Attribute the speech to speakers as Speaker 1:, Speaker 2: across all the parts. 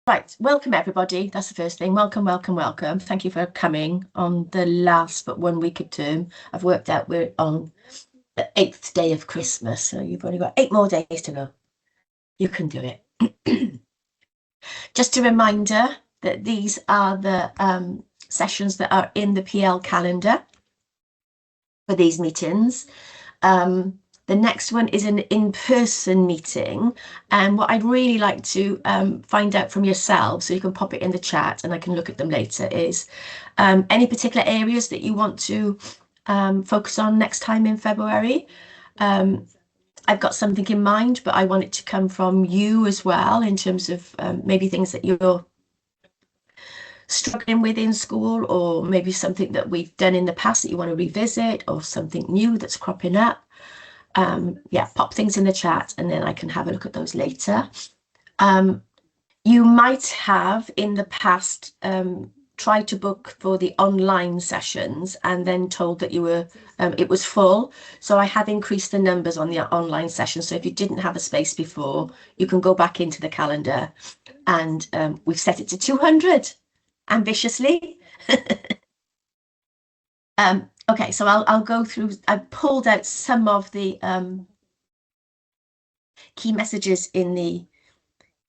Speaker 1: Right, welcome everybody. That's the first thing. Welcome, welcome, welcome. Thank you for coming on the last but 1 week of term. I've worked out we're on the 8th day of Christmas, so you've only got 8 more days to go. You can do it. Just a reminder that these are the sessions that are in the PL calendar for these meetings. The next one is an in-person meeting, and what I'd really like to find out from yourselves, so you can pop it in the chat and I can look at them later, is any particular areas that you want to focus on next time in February. I've got something in mind, but I want it to come from you as well, in terms of maybe things that you're struggling with in school, or maybe something that we've done in the past that you want to revisit, or something new that's cropping up. Yeah, pop things in the chat and then I can have a look at those later. You might have in the past tried to book for the online sessions and then told that you were it was full. So I have increased the numbers on the online sessions. So if you didn't have a space before, you can go back into the calendar, and we've set it to 200 ambitiously. Okay, so I'll go through. I've pulled out some of the key messages in the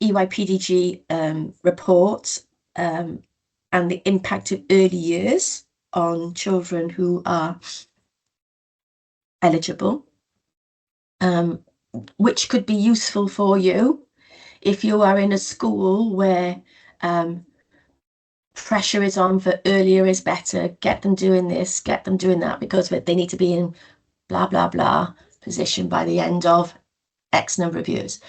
Speaker 1: EYPDG report, and the impact of early years on children who are eligible, which could be useful for you if you are in a school where pressure is on for earlier is better, get them doing this, get them doing that, because they need to be in blah, blah, blah position by the end of X number of years.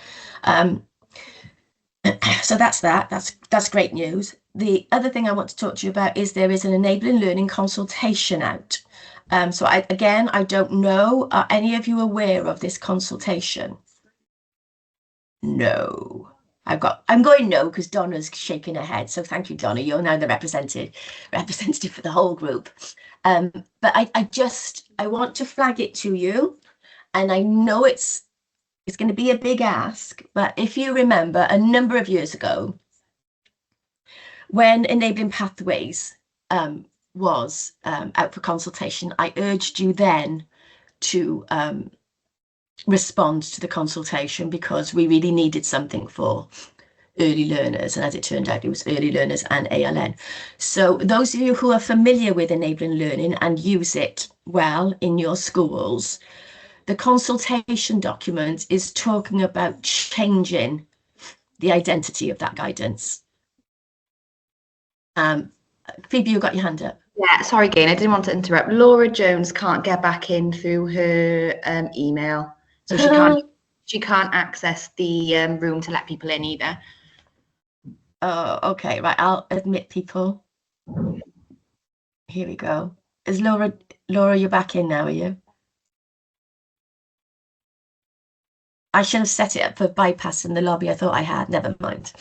Speaker 1: So that's great news. The other thing I want to talk to you about is there is an enabling learning consultation out. So I don't know, are any of you aware of this consultation? No. I'm going no because Donna's shaking her head. So thank you, Donna. You're now the representative for the whole group. But I want to flag it to you, and I know it's going to be a big ask, but if you remember a number of years ago, when Enabling Pathways was out for consultation, I urged you then to respond to the consultation, because we really needed something for early learners, and as it turned out, it was early learners and ALN. So those of you who are familiar with enabling learning and use it well in your schools, the consultation document is talking about changing the identity of that guidance. Phoebe, you got your hand up.
Speaker 2: Yeah, sorry, Gain, I didn't want to interrupt. Laura Jones can't get back in through her email, so she can't access the room to let people in either.
Speaker 1: Oh, okay, right. I'll admit people. Here we go. Is Laura, you're back in now, are you? I should have set it up for bypass in the lobby. I thought I had. Never mind.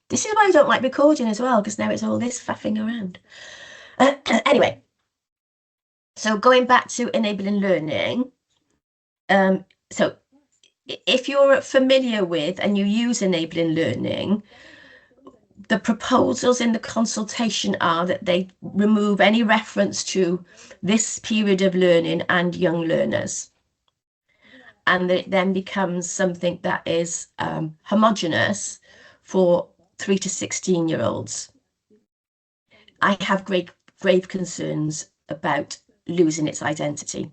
Speaker 1: This is why I don't like recording as well, because now it's all this faffing around. Anyway, so going back to enabling learning. So if you're familiar with and you use enabling learning, the proposals in the consultation are that they remove any reference to this period of learning and young learners, and it then becomes something that is homogenous for 3 to 16-year-olds. I have grave concerns about losing its identity.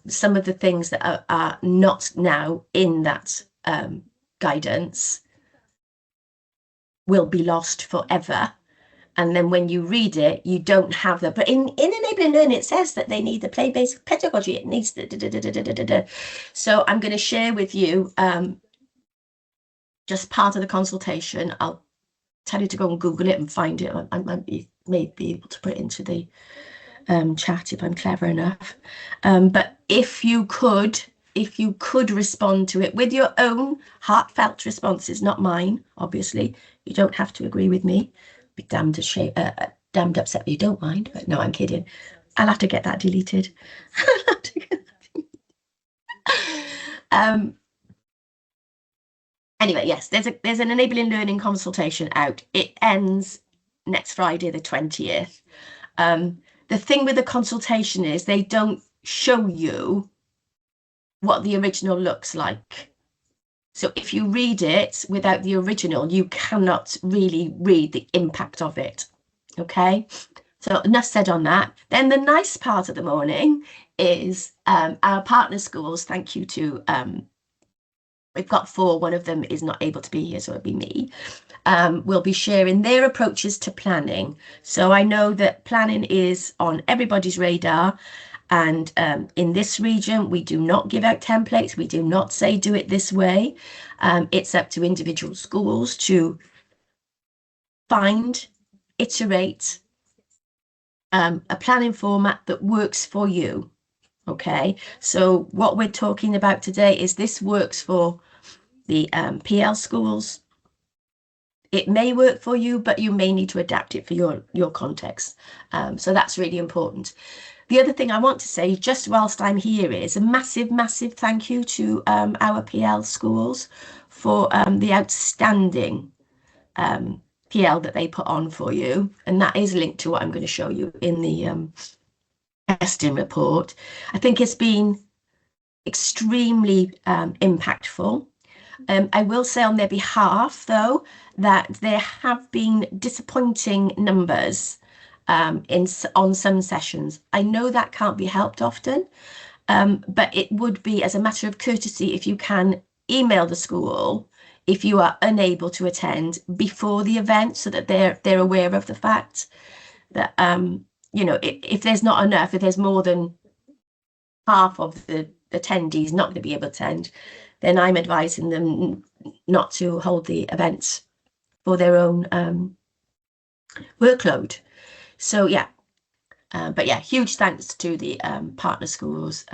Speaker 1: Some of the things that are not now in that guidance will be lost forever. And then when you read it, you don't have that. But in enabling learning, it says that they need the play-based pedagogy. It needs the So I'm going to share with you just part of the consultation. I'll tell you to go and Google it and find it. I may be able to put it into the chat if I'm clever enough. But if you could respond to it with your own heartfelt responses, not mine, obviously. You don't have to agree with me. Be damned upset if you don't mind, but no, I'm kidding. I'll have to get that deleted. Anyway, yes, there's an enabling learning consultation out. It ends next Friday, the 20th. The thing with the consultation is they don't show you what the original looks like. So if you read it without the original, you cannot really read the impact of it. Okay, so enough said on that. Then the nice part of the morning is our partner schools. Thank you to we've got 4. One of them is not able to be here, so it'll be me. Will be sharing their approaches to planning. So I know that planning is on everybody's radar. And in this region, we do not give out templates. We do not say do it this way. It's up to individual schools to find, iterate a planning format that works for you. Okay, so what we're talking about today is this works for the PL schools. It may work for you, but you may need to adapt it for your context. So that's really important. The other thing I want to say, just whilst I'm here, is a massive, massive thank you to our PL schools for the outstanding PL that they put on for you. And that is linked to what I'm going to show you in the testing report. I think it's been extremely impactful. I will say on their behalf, though, that there have been disappointing numbers on some sessions. I know that can't be helped often, but it would be, as a matter of courtesy, if you can email the school if you are unable to attend before the event, so that they're aware of the fact that you know, if there's not enough, if there's more than half of the attendees not going to be able to attend, then I'm advising them not to hold the events for their own workload. So yeah, but yeah, huge thanks to the partner schools.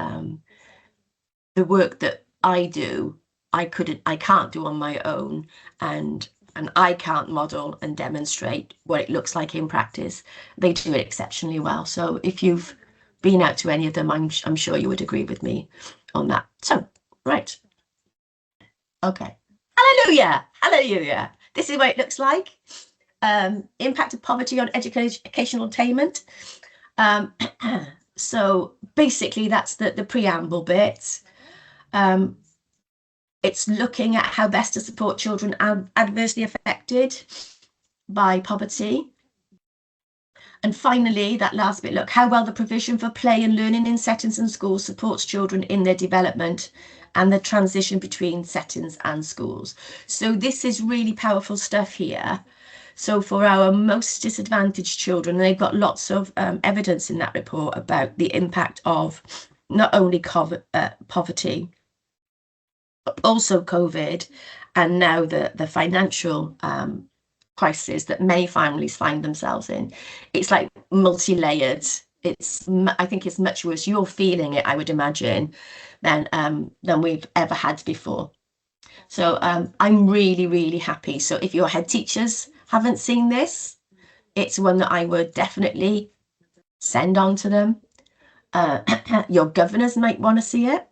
Speaker 1: The work that I do, I can't do on my own, and I can't model and demonstrate what it looks like in practice. They do it exceptionally well. So if you've been out to any of them, I'm sure you would agree with me on that. So, right. Okay. Hallelujah. Hallelujah. This is what it looks like. Impact of poverty on educational attainment. So basically that's the preamble bit. It's looking at how best to support children adversely affected by poverty. And finally, that last bit, look how well the provision for play and learning in settings and schools supports children in their development and the transition between settings and schools. So this is really powerful stuff here. So for our most disadvantaged children, they've got lots of evidence in that report about the impact of not only poverty, but also COVID, and now the financial crisis that many families find themselves in. It's like multi-layered. I think it's much worse. You're feeling it, I would imagine, than we've ever had before. So I'm really, really happy. So if your head teachers haven't seen this, it's one that I would definitely send on to them. Your governors might want to see it,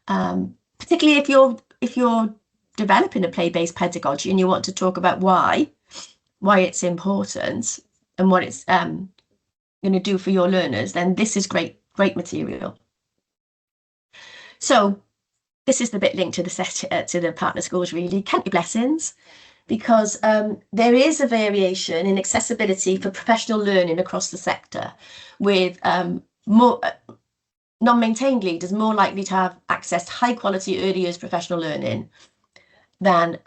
Speaker 1: particularly if you're developing a play-based pedagogy and you want to talk about why it's important and what it's going to do for your learners. Then this is great material. So this is the bit linked to the partner schools, really. Count your blessings, because there is a variation in accessibility for professional learning across the sector, with more non-maintained leaders more likely to have access to high quality early years professional learning than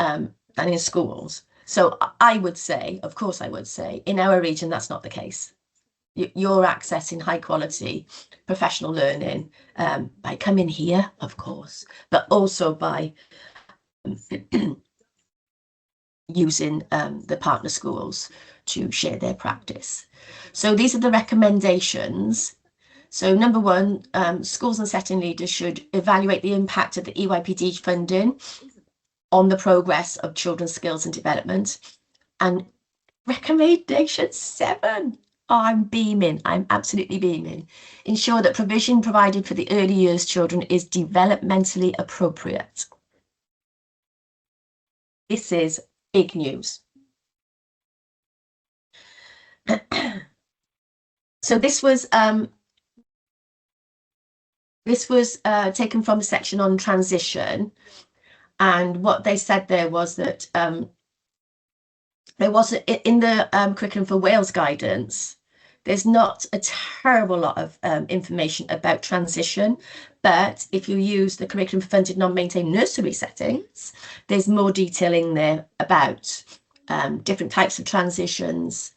Speaker 1: in schools. So I would say, of course I would say, in our region that's not the case. You're accessing high quality professional learning by coming here, of course, but also by using the partner schools to share their practice. So these are the recommendations. So number 1, schools and setting leaders should evaluate the impact of the EYPD funding on the progress of children's skills and development. And recommendation 7, I'm beaming, I'm absolutely beaming. Ensure that provision provided for the early years children is developmentally appropriate. This is big news. So this was taken from a section on transition, and what they said there was that there wasn't in the curriculum for Wales guidance. There's not a terrible lot of information about transition, but if you use the curriculum for funded non-maintained nursery settings, there's more detail in there about different types of transitions,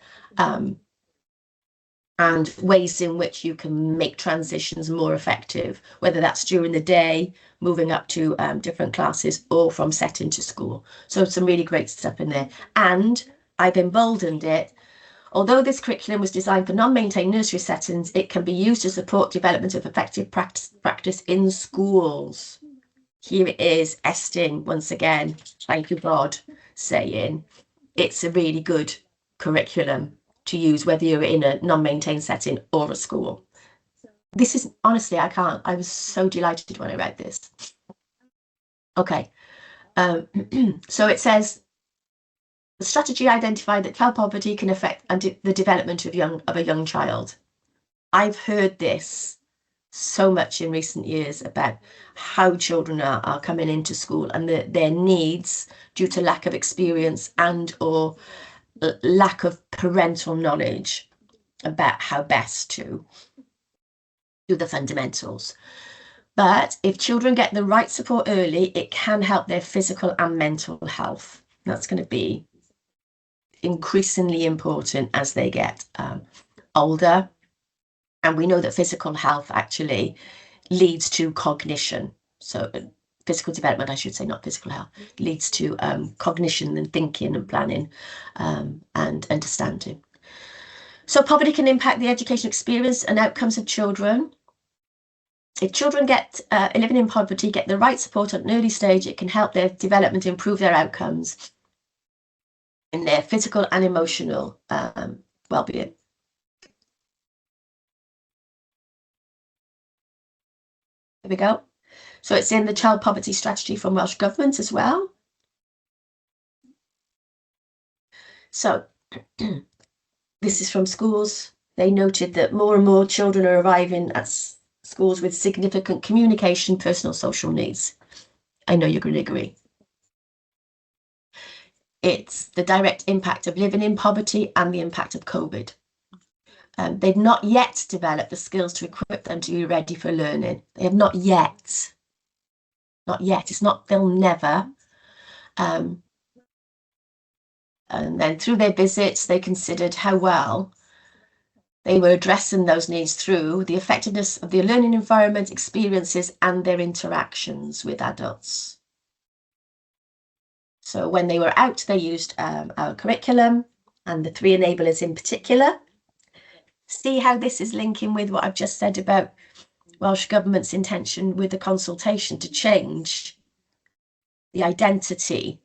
Speaker 1: and ways in which you can make transitions more effective, whether that's during the day, moving up to different classes, or from setting to school. So some really great stuff in there. And I've emboldened it. Although this curriculum was designed for non-maintained nursery settings, it can be used to support development of effective practice in schools. Here it is, Estin, once again, thank you God, saying it's a really good curriculum to use whether you're in a non-maintained setting or a school. This is, honestly, I was so delighted when I read this. Okay, so it says, the strategy identified that child poverty can affect the development of a young child. I've heard this so much in recent years about how children are coming into school and their needs due to lack of experience and or lack of parental knowledge about how best to do the fundamentals. But if children get the right support early, it can help their physical and mental health. That's going to be increasingly important as they get older. And we know that physical health actually leads to cognition. So physical development, I should say, not physical health, leads to cognition and thinking and planning and understanding. So poverty can impact the education experience and outcomes of children. If children living in poverty get the right support at an early stage, it can help their development, improve their outcomes in their physical and emotional well-being. There we go. So it's in the child poverty strategy from Welsh Government as well. So this is from schools. They noted that more and more children are arriving at schools with significant communication, personal, social needs. I know you're going to agree. It's the direct impact of living in poverty and the impact of COVID. They've not yet developed the skills to equip them to be ready for learning. They have not yet. Not yet. It's not, they'll never. And then through their visits, they considered how well they were addressing those needs through the effectiveness of their learning environment, experiences, and their interactions with adults. So when they were out, they used our curriculum and the 3 enablers in particular. See how this is linking with what I've just said about Welsh Government's intention with the consultation to change the identity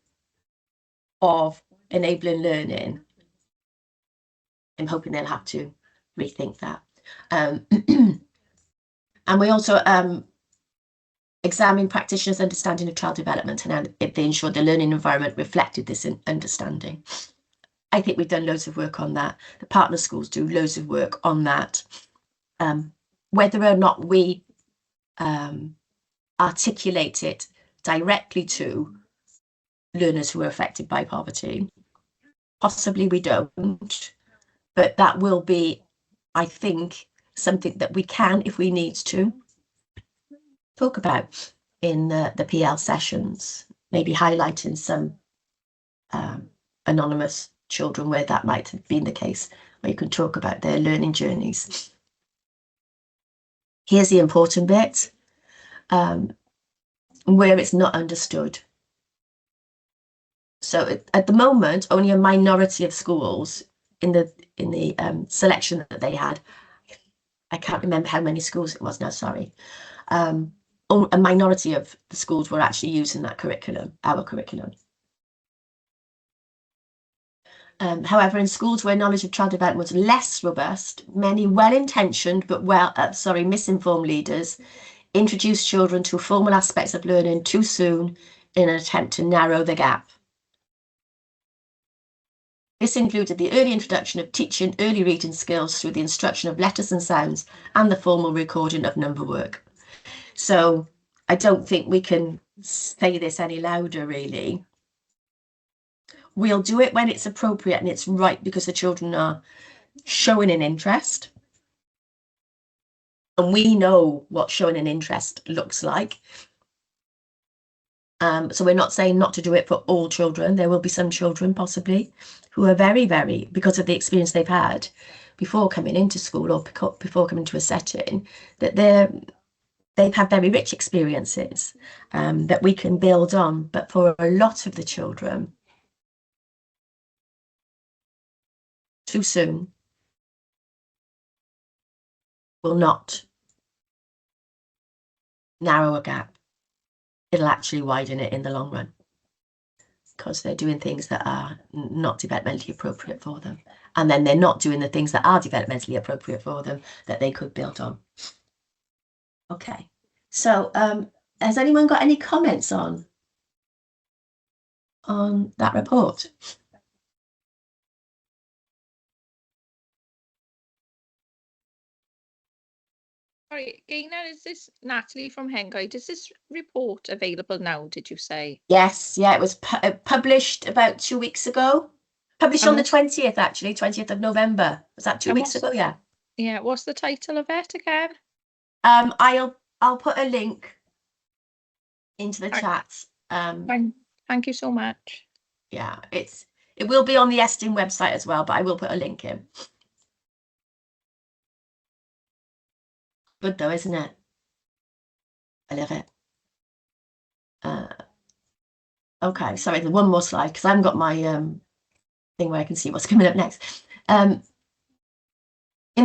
Speaker 1: of enabling learning. I'm hoping they'll have to rethink that. And we also examine practitioners' understanding of child development and if they ensured the learning environment reflected this understanding. I think we've done loads of work on that. The partner schools do loads of work on that. Whether or not we articulate it directly to learners who are affected by poverty, possibly we don't, but that will be, I think, something that we can, if we need to, talk about in the PL sessions, maybe highlighting some anonymous children where that might have been the case, where you can talk about their learning journeys. Here's the important bit, where it's not understood. So at the moment, only a minority of schools in the selection that they had, I can't remember how many schools it was now, sorry. A minority of the schools were actually using that curriculum, our curriculum. However, in schools where knowledge of child development was less robust, many well-intentioned but misinformed leaders introduced children to formal aspects of learning too soon in an attempt to narrow the gap. This included the early introduction of teaching early reading skills through the instruction of letters and sounds and the formal recording of number work. So I don't think we can say this any louder, really. We'll do it when it's appropriate and it's right because the children are showing an interest. And we know what showing an interest looks like. So we're not saying not to do it for all children. There will be some children possibly who are very, very, because of the experience they've had before coming into school or before coming to a setting, that they've had very rich experiences that we can build on. But for a lot of the children, too soon will not narrow a gap. It'll actually widen it in the long run because they're doing things that are not developmentally appropriate for them. And then they're not doing the things that are developmentally appropriate for them that they could build on. Okay, so has anyone got any comments on that report?
Speaker 3: Sorry, Gaynor, is this Natalie from Henguide? Is this report available now, did you say?
Speaker 1: Yes, yeah, it was published about 2 weeks ago. Published on the 20th, actually, 20th of November. Was that 2 weeks ago? Yeah.
Speaker 3: Yeah, what's the title of it again?
Speaker 1: I'll put a link into the chat.
Speaker 3: Thank you so much.
Speaker 1: Yeah, it will be on the Estin website as well, but I will put a link in. Good though, isn't it? I love it. Okay, sorry, there's one more slide because I haven't got my thing where I can see what's coming up next. In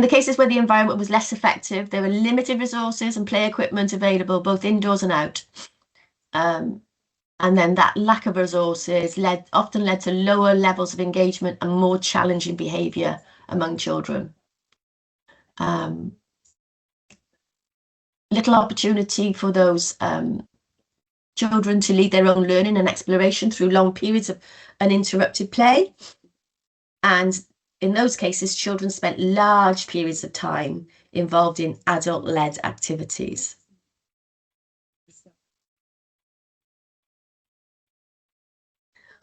Speaker 1: the cases where the environment was less effective, there were limited resources and play equipment available both indoors and out. And then that lack of resources often led to lower levels of engagement and more challenging behaviour among children. Little opportunity for those children to lead their own learning and exploration through long periods of uninterrupted play. And in those cases, children spent large periods of time involved in adult-led activities.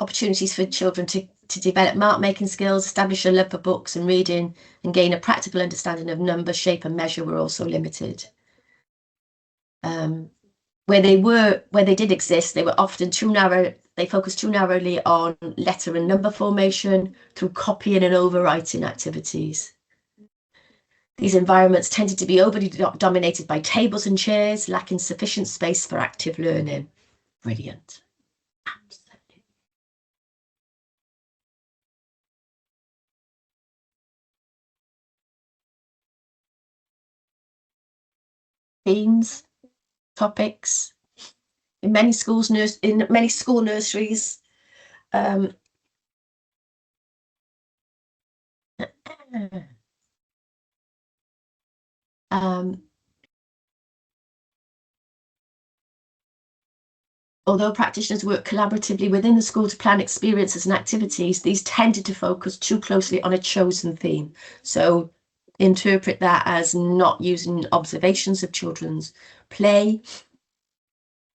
Speaker 1: Opportunities for children to develop mark-making skills, establish a love for books and reading, and gain a practical understanding of number, shape, and measure were also limited. Where they did exist, they were often too narrow. They focused too narrowly on letter and number formation through copying and overwriting activities. These environments tended to be overly dominated by tables and chairs, lacking sufficient space for active learning. Brilliant. Absolutely. Themes, topics. In many schools, in many school nurseries, although practitioners work collaboratively within the school to plan experiences and activities, these tended to focus too closely on a chosen theme. So interpret that as not using observations of children's play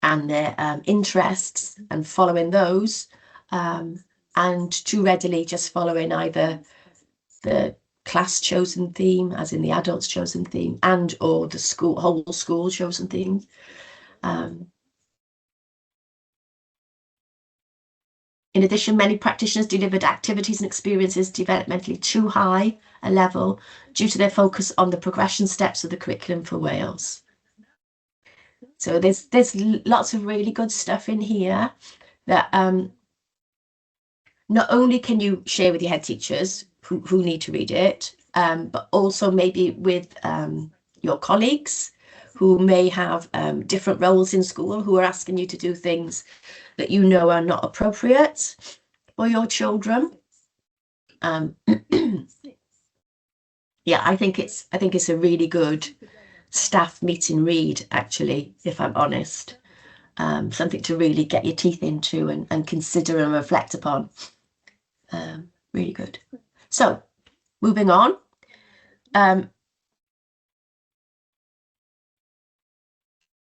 Speaker 1: and their interests and following those, and too readily just following either the class chosen theme, as in the adults chosen theme, and or the whole school chosen theme. In addition, many practitioners delivered activities and experiences developmentally too high a level due to their focus on the progression steps of the curriculum for Wales. So there's lots of really good stuff in here that not only can you share with your head teachers who need to read it, but also maybe with your colleagues who may have different roles in school, who are asking you to do things that you know are not appropriate for your children. Yeah, I think it's a really good staff meeting read, actually, if I'm honest. Something to really get your teeth into and consider and reflect upon. really good. So moving on.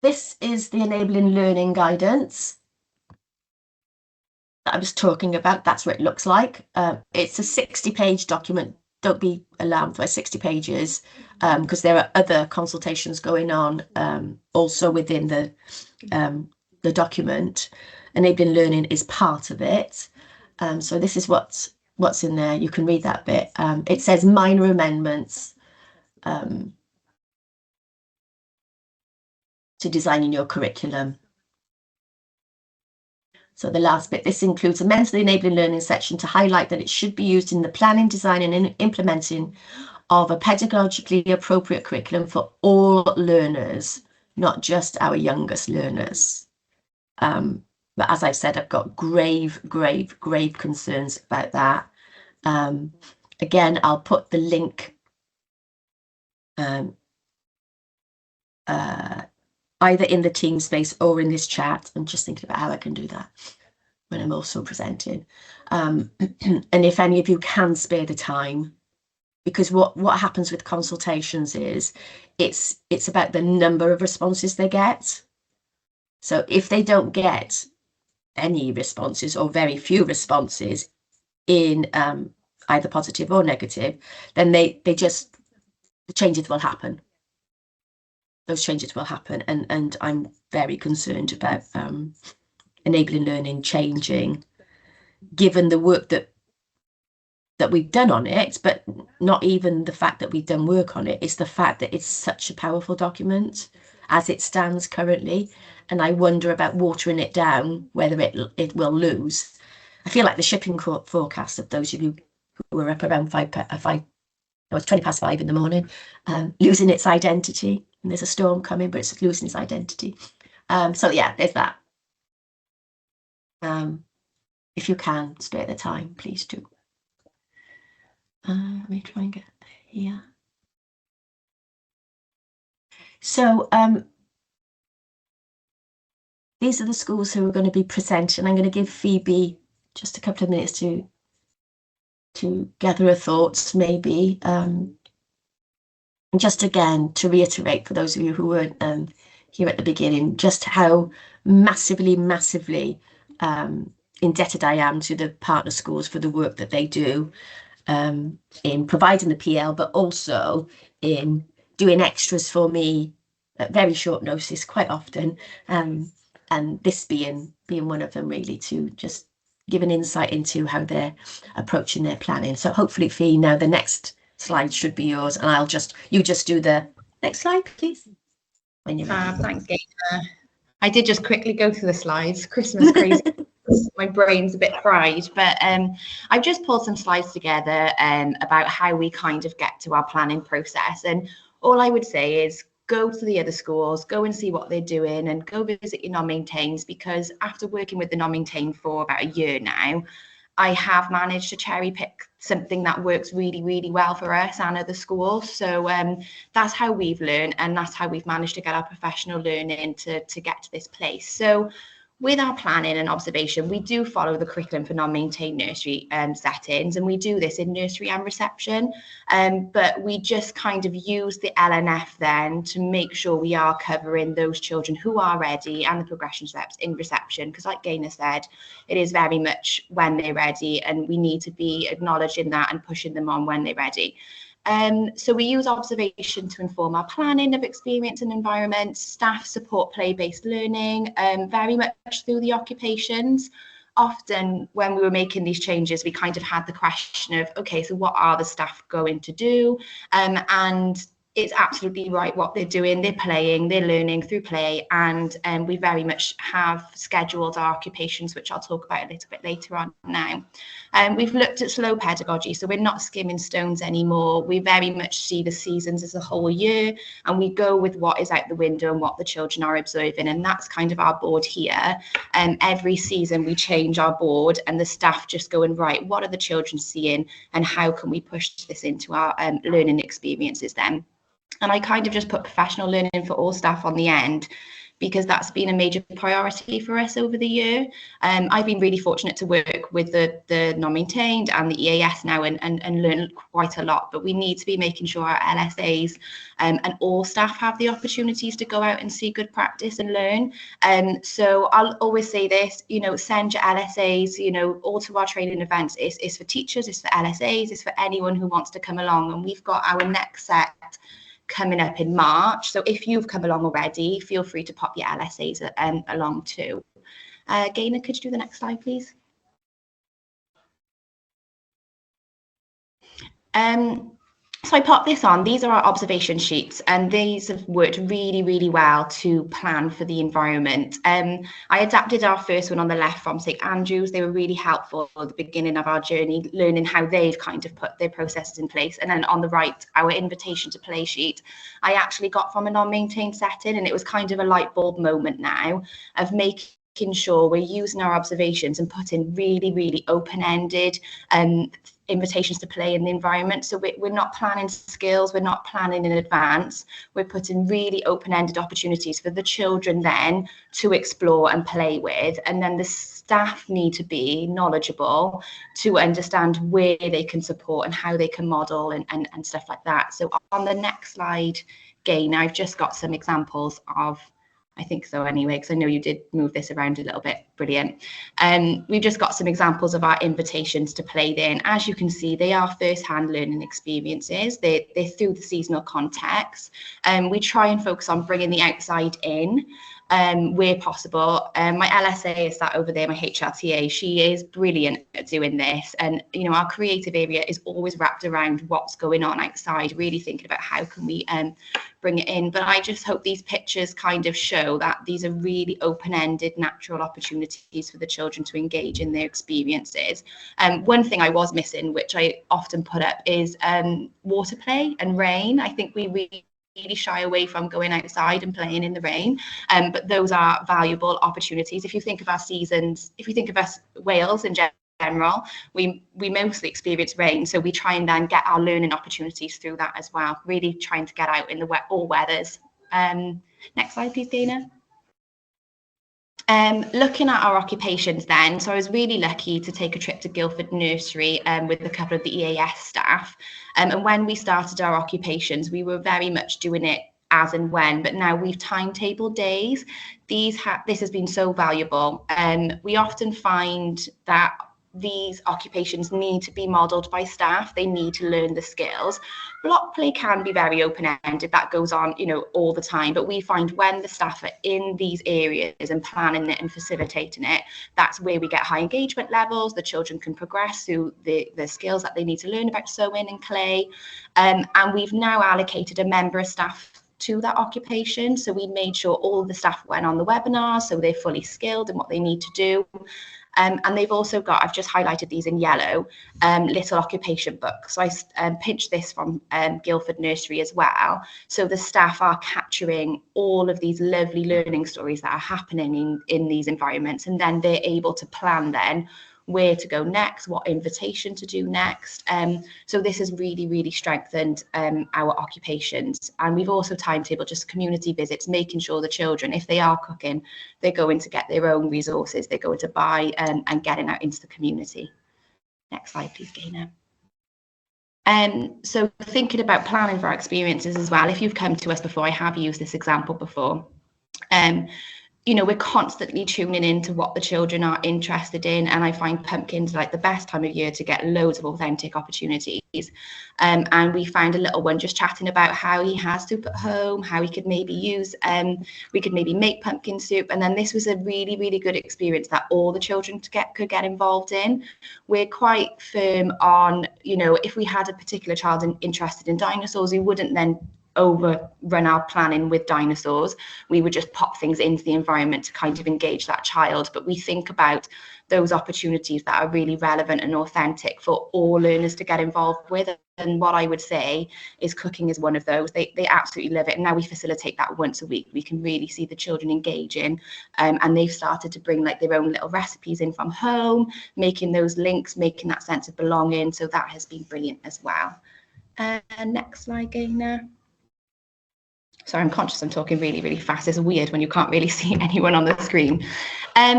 Speaker 1: This is the enabling learning guidance that I was talking about. That's what it looks like. It's a 60-page document. Don't be alarmed by 60 pages because there are other consultations going on also within the document. Enabling learning is part of it. So this is what's in there. You can read that bit. It says minor amendments to designing your curriculum. So the last bit, this includes amends the enabling learning section to highlight that it should be used in the planning, designing and implementing of a pedagogically appropriate curriculum for all learners, not just our youngest learners. But as I've said, I've got grave concerns about that. Again, I'll put the link either in the team space or in this chat. I'm just thinking about how I can do that when I'm also presenting. And if any of you can spare the time, because what happens with consultations is it's about the number of responses they get. So if they don't get any responses or very few responses in either positive or negative, then the changes will happen. Those changes will happen, and I'm very concerned about enabling learning changing, given the work that we've done on it, but not even the fact that we've done work on it. It's the fact that it's such a powerful document as it stands currently, and I wonder about watering it down, whether it will lose. I feel like the shipping forecast of those of you who were up around 20 past 5 in the morning, losing its identity. And there's a storm coming, but it's losing its identity. So yeah, there's that. If you can spare the time, please do. Let me try and get here. So these are the schools who are going to be presenting. I'm going to give Phoebe just a couple of minutes to gather her thoughts, maybe. And just again, to reiterate for those of you who weren't here at the beginning, just how massively indebted I am to the partner schools for the work that they do in providing the PL, but also in doing extras for me at very short notice quite often. And this being one of them, really, to just give an insight into how they're approaching their planning. So hopefully, Fee, now the next slide should be yours, and you just do the next slide, please. When you're ready.
Speaker 2: Thanks, Gaynor. I did just quickly go through the slides. Christmas crazy. My brain's a bit fried, but I've just pulled some slides together about how we kind of get to our planning process. And all I would say is go to the other schools, go and see what they're doing, and go visit your non-maintains, because after working with the non-maintain for about a year now, I have managed to cherry pick something that works really well for us and other schools. So that's how we've learned, and that's how we've managed to get our professional learning to get to this place. So with our planning and observation, we do follow the curriculum for non-maintained nursery settings, and we do this in nursery and reception. But we just kind of use the LNF then to make sure we are covering those children who are ready and the progression steps in reception, because like Gaynor said, it is very much when they're ready, and we need to be acknowledging that and pushing them on when they're ready. So we use observation to inform our planning of experience and environment. Staff support play-based learning very much through the occupations. Often when we were making these changes, we kind of had the question of, okay, so what are the staff going to do? And it's absolutely right what they're doing. They're playing, they're learning through play, and we very much have scheduled our occupations, which I'll talk about a little bit later on now. We've looked at slow pedagogy, so we're not skimming stones anymore. We very much see the seasons as a whole year, and we go with what is out the window and what the children are observing, and that's kind of our board here. Every season we change our board, and the staff just go and write, what are the children seeing, and how can we push this into our learning experiences then? And I kind of just put professional learning for all staff on the end, because that's been a major priority for us over the year. I've been really fortunate to work with the non-maintained and the EAS now and learn quite a lot, but we need to be making sure our LSAs and all staff have the opportunities to go out and see good practice and learn. So I'll always say this, you know, send your LSAs, you know, all to our training events. It's for teachers, it's for LSAs, it's for anyone who wants to come along. And we've got our next set coming up in March. So if you've come along already, feel free to pop your LSAs along too. Gaynor, could you do the next slide, please? So I popped this on. These are our observation sheets, and these have worked really, really well to plan for the environment. I adapted our first one on the left from St Andrews. They were really helpful at the beginning of our journey, learning how they've kind of put their processes in place. And then on the right, our invitation to play sheet, I actually got from a non-maintained setting, and it was kind of a light bulb moment now of making sure we're using our observations and putting really, really open-ended invitations to play in the environment. So we're not planning skills, we're not planning in advance, we're putting really open-ended opportunities for the children then to explore and play with. And then the staff need to be knowledgeable to understand where they can support and how they can model and stuff like that. So on the next slide, Gaynor, I've just got some examples of, I think so anyway, because I know you did move this around a little bit. Brilliant. We've just got some examples of our invitations to play then. As you can see, they are first-hand learning experiences. They're through the seasonal context. We try and focus on bringing the outside in where possible. My LSA is sat over there, my HLTA. She is brilliant at doing this. And, you know, our creative area is always wrapped around what's going on outside, really thinking about how can we bring it in. But I just hope these pictures kind of show that these are really open-ended, natural opportunities for the children to engage in their experiences. One thing I was missing, which I often put up, is water play and rain. I think we really shy away from going outside and playing in the rain, but those are valuable opportunities. If you think of our seasons, if you think of us Wales in general, we mostly experience rain, so we try and then get our learning opportunities through that as well, really trying to get out in the all weathers. Next slide, please, Dana. Looking at our occupations then, so I was really lucky to take a trip to Guildford Nursery with a couple of the EAS staff. And when we started our occupations, we were very much doing it as and when, but now we've timetabled days. This has been so valuable. We often find that these occupations need to be modelled by staff. They need to learn the skills. Block play can be very open-ended. That goes on, you know, all the time. But we find when the staff are in these areas and planning it and facilitating it, that's where we get high engagement levels. The children can progress through the skills that they need to learn about sewing and clay. And we've now allocated a member of staff to that occupation. So we made sure all the staff went on the webinar, so they're fully skilled in what they need to do. And they've also got, I've just highlighted these in yellow, little occupation books. So I pinched this from Guildford Nursery as well. So the staff are capturing all of these lovely learning stories that are happening in these environments. And then they're able to plan then where to go next, what invitation to do next. So this has really, really strengthened our occupations. And we've also timetabled just community visits, making sure the children, if they are cooking, they're going to get their own resources, they're going to buy and getting out into the community. Next slide, please, Gaynor. So thinking about planning for our experiences as well, if you've come to us before, I have used this example before. You know, we're constantly tuning into what the children are interested in, and I find pumpkins like the best time of year to get loads of authentic opportunities. And we found a little one just chatting about how he has soup at home, how he could maybe use, we could maybe make pumpkin soup. And then this was a really, really good experience that all the children could get involved in. We're quite firm on, you know, if we had a particular child interested in dinosaurs, we wouldn't then overrun our planning with dinosaurs. We would just pop things into the environment to kind of engage that child. But we think about those opportunities that are really relevant and authentic for all learners to get involved with. And what I would say is cooking is one of those. They absolutely love it. And now we facilitate that once a week. We can really see the children engaging, and they've started to bring like their own little recipes in from home, making those links, making that sense of belonging. So that has been brilliant as well. Next slide, Gaynor. Sorry, I'm conscious I'm talking really, really fast. It's weird when you can't really see anyone on the screen.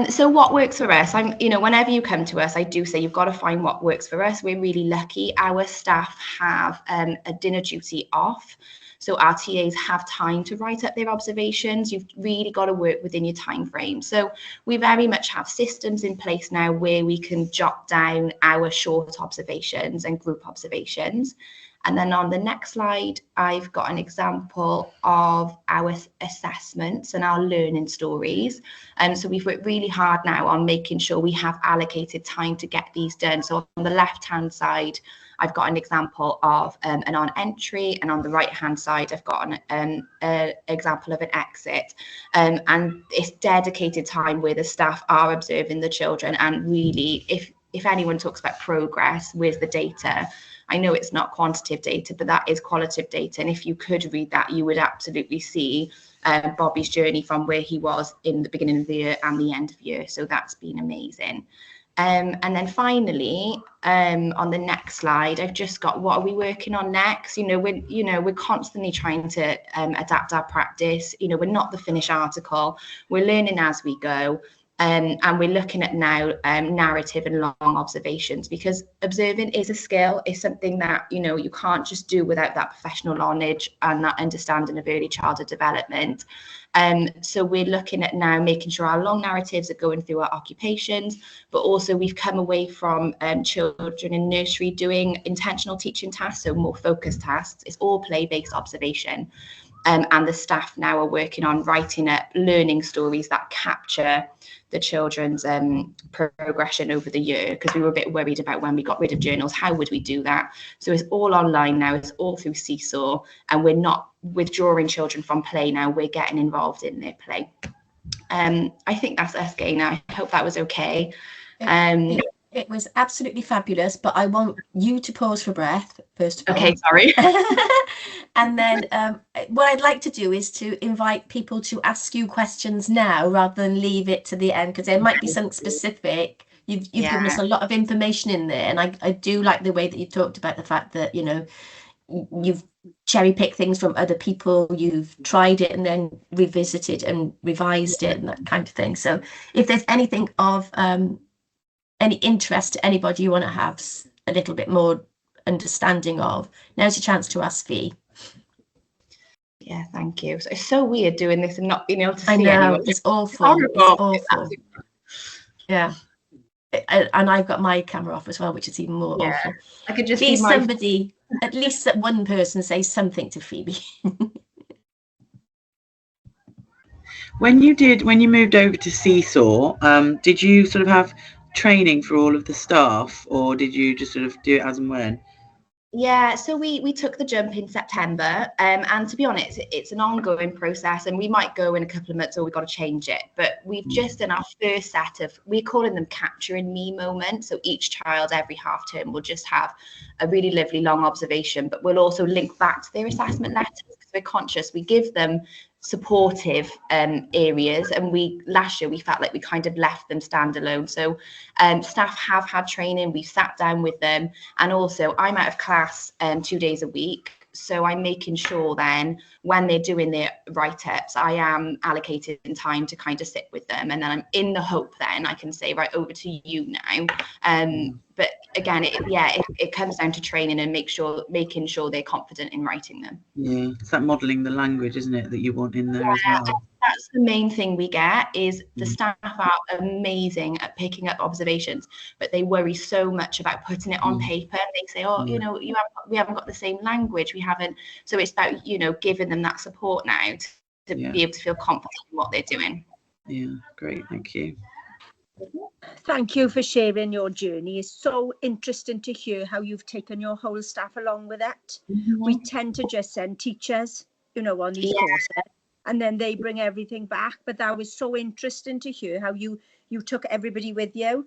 Speaker 2: So what works for us? Whenever you come to us, I do say you've got to find what works for us. We're really lucky. Our staff have a dinner duty off. So our TAs have time to write up their observations. You've really got to work within your time frame. So we very much have systems in place now where we can jot down our short observations and group observations. And then on the next slide, I've got an example of our assessments and our learning stories. And so we've worked really hard now on making sure we have allocated time to get these done. So on the left-hand side, I've got an example of an on entry, and on the right-hand side, I've got an example of an exit. And it's dedicated time where the staff are observing the children. And really, if anyone talks about progress, where's the data? I know it's not quantitative data, but that is qualitative data. And if you could read that, you would absolutely see Bobby's journey from where he was in the beginning of the year and the end of the year. So that's been amazing. And then finally, on the next slide, I've just got what are we working on next? We're constantly trying to adapt our practice. We're not the finished article. We're learning as we go. And we're looking at now narrative and long observations, because observing is a skill. It's something that, you can't just do without that professional knowledge and that understanding of early childhood development. So we're looking at now making sure our long narratives are going through our occupations, but also we've come away from children in nursery doing intentional teaching tasks, so more focused tasks. It's all play-based observation. And the staff now are working on writing up learning stories that capture the children's progression over the year, because we were a bit worried about when we got rid of journals, how would we do that? So it's all online now, it's all through Seesaw, and we're not withdrawing children from play now, we're getting involved in their play. I think that's us, Gaynor. I hope that was okay.
Speaker 1: It was absolutely fabulous, but I want you to pause for breath, first of all.
Speaker 2: Okay, sorry.
Speaker 1: And then what I'd like to do is to invite people to ask you questions now rather than leave it to the end, because there might be something specific. You've given us a lot of information in there, and I do like the way that you talked about the fact that, you've cherry picked things from other people, you've tried it and then revisited and revised it and that kind of thing. So if there's anything of any interest to anybody you want to have a little bit more understanding of, now's your chance to ask Fee.
Speaker 2: Yeah, thank you. So it's so weird doing this and not being able to see
Speaker 1: anyone. It's awful. It's awful. Yeah. And I've got my camera off as well, which is even more awful.
Speaker 2: I could just
Speaker 1: please somebody, at least that one person, say something to Phoebe.
Speaker 4: When you moved over to Seesaw, did you sort of have training for all of the staff, or did you just sort of do it as and when?
Speaker 2: Yeah, so we took the jump in September, and to be honest, it's an ongoing process, and we might go in a couple of months or we've got to change it. But we've just done our first set of, we're calling them capturing me moments. So each child every half term will just have a really lovely long observation, but we'll also link back to their assessment letters, because we're conscious we give them supportive areas, and last year we felt like we kind of left them standalone. So staff have had training, we've sat down with them, and also I'm out of class 2 days a week, so I'm making sure then when they're doing their write-ups, I am allocated in time to kind of sit with them, and then I'm in the hope then I can say, right, over to you now. But again, it comes down to training and making sure they're confident in writing them.
Speaker 4: Yeah, it's that modelling the language, isn't it, that you want in there as well?
Speaker 2: That's the main thing we get, is the staff are amazing at picking up observations, but they worry so much about putting it on paper. They say, oh, we haven't got the same language, we haven't. So it's about, giving them that support now to be able to feel confident in what they're doing.
Speaker 4: Yeah, great, thank you.
Speaker 5: Thank you for sharing your journey. It's so interesting to hear how you've taken your whole staff along with it. We tend to just send teachers, on these courses, and then they bring everything back. But that was so interesting to hear how you took everybody with you.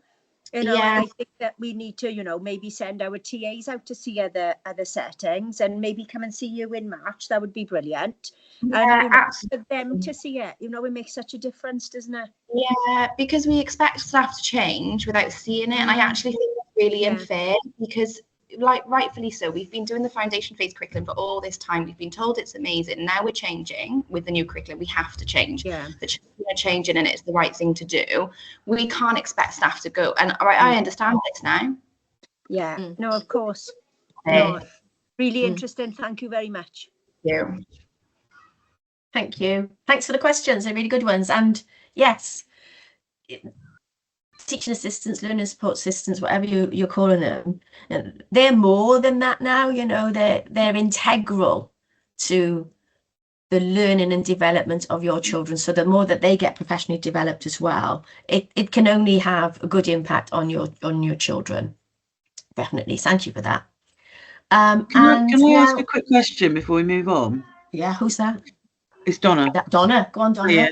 Speaker 5: And I think that we need to, maybe send our TAs out to see other settings, and maybe come and see you in March. That would be brilliant. And for them to see it, it makes such a difference, doesn't it?
Speaker 2: Yeah, because we expect staff to change without seeing it. And I actually think that's really unfair, because like rightfully so, we've been doing the foundation phase curriculum for all this time. We've been told it's amazing. Now we're changing with the new curriculum. We have to change.
Speaker 5: Yeah.
Speaker 2: The children are changing, and it's the right thing to do. We can't expect staff to go. And I understand this now.
Speaker 5: Yeah.
Speaker 1: Mm.
Speaker 5: No, of course.
Speaker 2: Uh,
Speaker 5: No, really
Speaker 1: Mm.
Speaker 5: interesting. Thank you very much.
Speaker 2: yeah.
Speaker 1: Thank you. Thanks for the questions. They're really good ones. And yes, teaching assistants, learning support assistants, whatever you're calling them, they're more than that now. You know, they're integral to the learning and development of your children. So the more that they get professionally developed as well, it can only have a good impact on your children. Definitely. Thank you for that.
Speaker 4: Can I ask a quick question before we move on?
Speaker 1: Yeah, who's that?
Speaker 4: It's Donna.
Speaker 1: Donna. Go on, Donna.
Speaker 4: Yeah.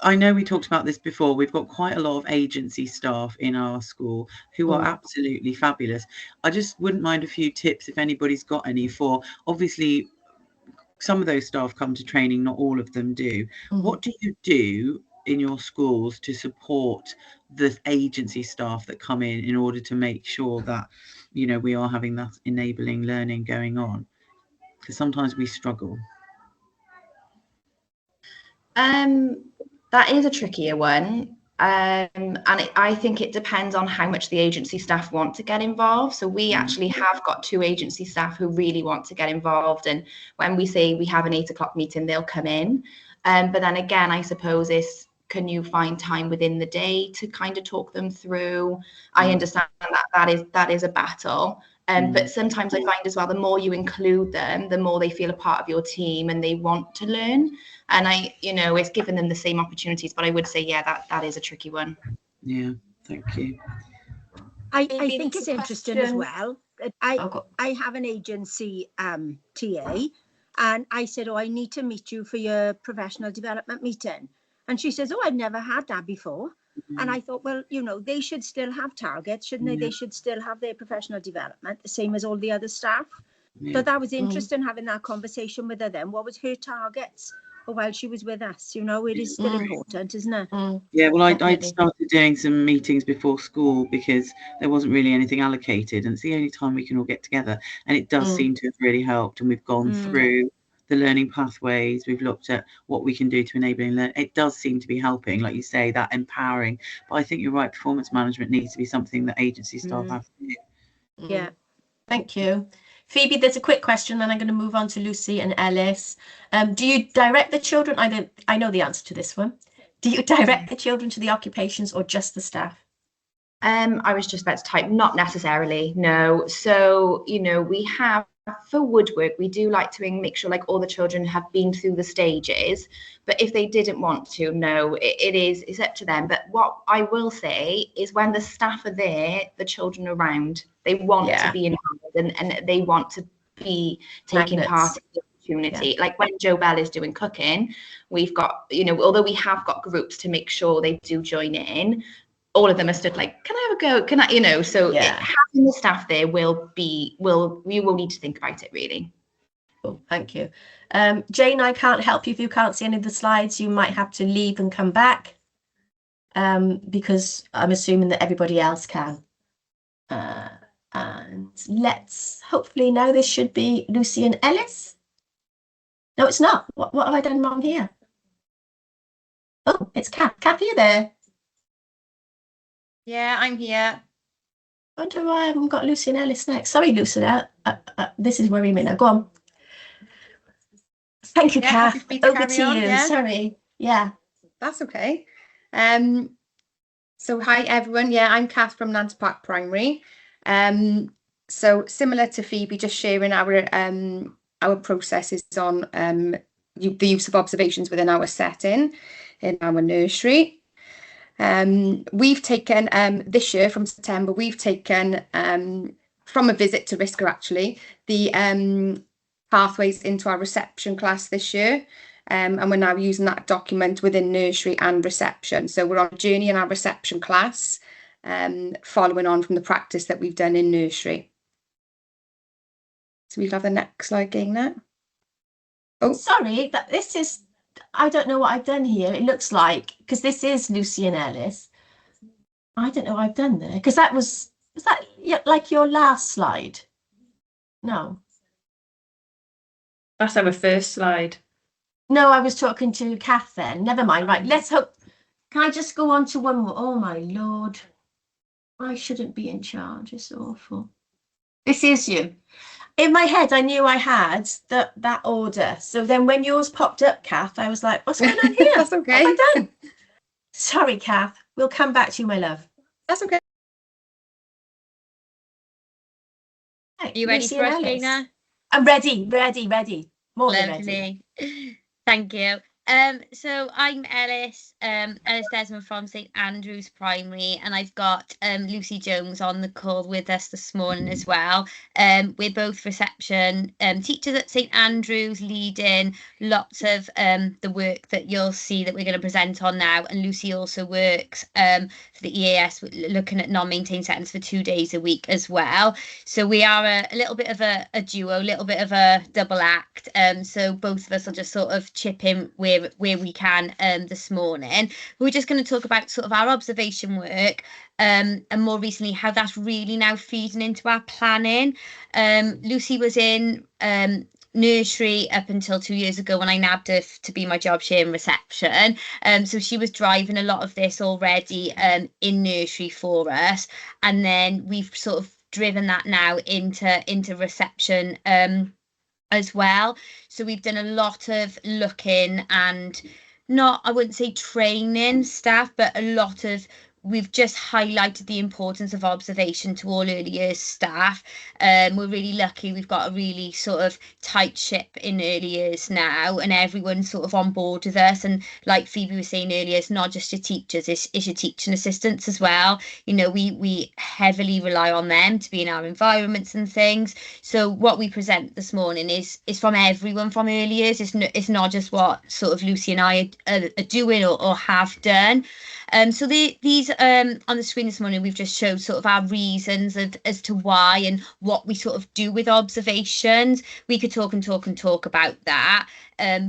Speaker 4: I know we talked about this before. We've got quite a lot of agency staff in our school who are absolutely fabulous. I just wouldn't mind a few tips if anybody's got any for, obviously, some of those staff come to training, not all of them do. What do you do in your schools to support the agency staff that come in order to make sure that, you know, we are having that enabling learning going on? Because sometimes we struggle.
Speaker 2: That is a trickier one. I think it depends on how much the agency staff want to get involved. So we actually have got 2 agency staff who really want to get involved. And when we say we have an 8 o'clock meeting, they'll come in. But then again, I suppose can you find time within the day to kind of talk them through? I understand that is a battle. But sometimes I find as well, the more you include them, the more they feel a part of your team and they want to learn. And it's given them the same opportunities. But I would say, yeah, that is a tricky one.
Speaker 4: Yeah, thank you.
Speaker 5: I think it's interesting as well. I have an agency TA, and I said, I need to meet you for your professional development meeting. And she says, I've never had that before. And I thought, well, they should still have targets, shouldn't they? They should still have their professional development, the same as all the other staff.
Speaker 4: Yeah.
Speaker 5: So that was interesting having that conversation with her then. What was her targets while she was with us? It is still important, isn't it?
Speaker 4: Yeah, well, I started doing some meetings before school because there wasn't really anything allocated, and it's the only time we can all get together. And it does seem to have really helped. And we've gone through the learning pathways. We've looked at what we can do to enable learn. It does seem to be helping, like you say, that empowering. But I think you're right. Performance management needs to be something that agency staff have to do.
Speaker 5: Yeah.
Speaker 1: Thank you. Phoebe, there's a quick question, then I'm going to move on to Lucy and Ellis. Do you direct the children? I know the answer to this one. Do you direct the children to the occupations or just the staff?
Speaker 2: I was just about to type, not necessarily, no. So, we have, for woodwork, we do like to make sure like all the children have been through the stages, but if they didn't want to, no, it's up to them. But what I will say is when the staff are there, the children are around, they want to be involved and they want to be taking part in the opportunity. Like when Jo Bell is doing cooking, we've got, although we have got groups to make sure they do join in, all of them are stood like, can I have a go? Can I, so having the staff there we will need to think about it really.
Speaker 1: Cool, thank you. Jane, I can't help you if you can't see any of the slides. You might have to leave and come back because I'm assuming that everybody else can. And let's, hopefully now this should be Lucy and Ellis. No, it's not. What have I done wrong here? Oh, it's Kath. Kath, are you there?
Speaker 6: Yeah, I'm here.
Speaker 1: I wonder why I haven't got Lucy and Ellis next. Sorry, Lucy. This is worrying me now. Go on. Thank you, Kath. Over to you.
Speaker 6: Yeah.
Speaker 1: Sorry. Yeah.
Speaker 6: That's okay. So hi everyone. Yeah, I'm Kath from Nant Park Primary. So similar to Phoebe, just sharing our processes on the use of observations within our setting in our nursery. We've taken this year from September, we've taken from a visit to Risca actually the pathways into our reception class this year, and we're now using that document within nursery and reception. So we're on a journey in our reception class, following on from the practice that we've done in nursery. So we'll have the next slide again now. Oh,
Speaker 1: sorry, but this is, I don't know what I've done here. It looks like, because this is Lucy and Ellis. I don't know what I've done there, because that was Was that like your last slide? No.
Speaker 7: That's our first slide.
Speaker 1: No, I was talking to Kath then. Never mind. Right, let's hope. Can I just go on to one more? Oh my Lord. I shouldn't be in charge. It's awful. This is you. In my head, I knew I had that order. So then when yours popped up, Kath, I was like, what's going on here?
Speaker 6: That's
Speaker 1: What
Speaker 6: okay.
Speaker 1: have I done? Sorry, Kath. We'll come back to you, my love.
Speaker 6: That's okay.
Speaker 1: Right,
Speaker 8: Are you ready
Speaker 1: Lucy
Speaker 8: for
Speaker 1: and
Speaker 8: us,
Speaker 1: Alice.
Speaker 8: Gaynor?
Speaker 1: I'm ready. More than ready.
Speaker 8: Lovely. Thank you. So I'm Ellis, Ellis Desmond from St Andrews Primary, and I've got Lucy Jones on the call with us this morning as well. We're both reception teachers at St Andrews, leading lots of the work that you'll see that we're going to present on now. And Lucy also works for the EAS, looking at non-maintained settings for 2 days a week as well. So we are a little bit of a duo, a little bit of a double act. So both of us will just sort of chip in where we can this morning. We're just going to talk about sort of our observation work and more recently how that's really now feeding into our planning. Lucy was in nursery up until 2 years ago when I nabbed her to be my job share in reception. So she was driving a lot of this already in nursery for us, and then we've sort of driven that now into reception as well. So we've done a lot of looking and not, I wouldn't say training staff, but a lot of, we've just highlighted the importance of observation to all early years staff. We're really lucky. We've got a really sort of tight ship in early years now, and everyone's sort of on board with us. And like Phoebe was saying earlier, it's not just your teachers, it's your teaching assistants as well. You know, we heavily rely on them to be in our environments and things. So what we present this morning is from everyone from early years. It's not just what sort of Lucy and I are doing or have done. So these on the screen this morning, we've just showed sort of our reasons as to why and what we sort of do with observations. We could talk about that,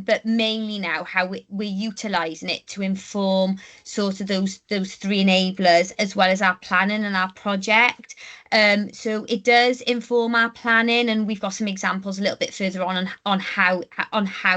Speaker 8: but mainly now how we're utilising it to inform sort of those three enablers as well as our planning and our project. So it does inform our planning, and we've got some examples a little bit further on how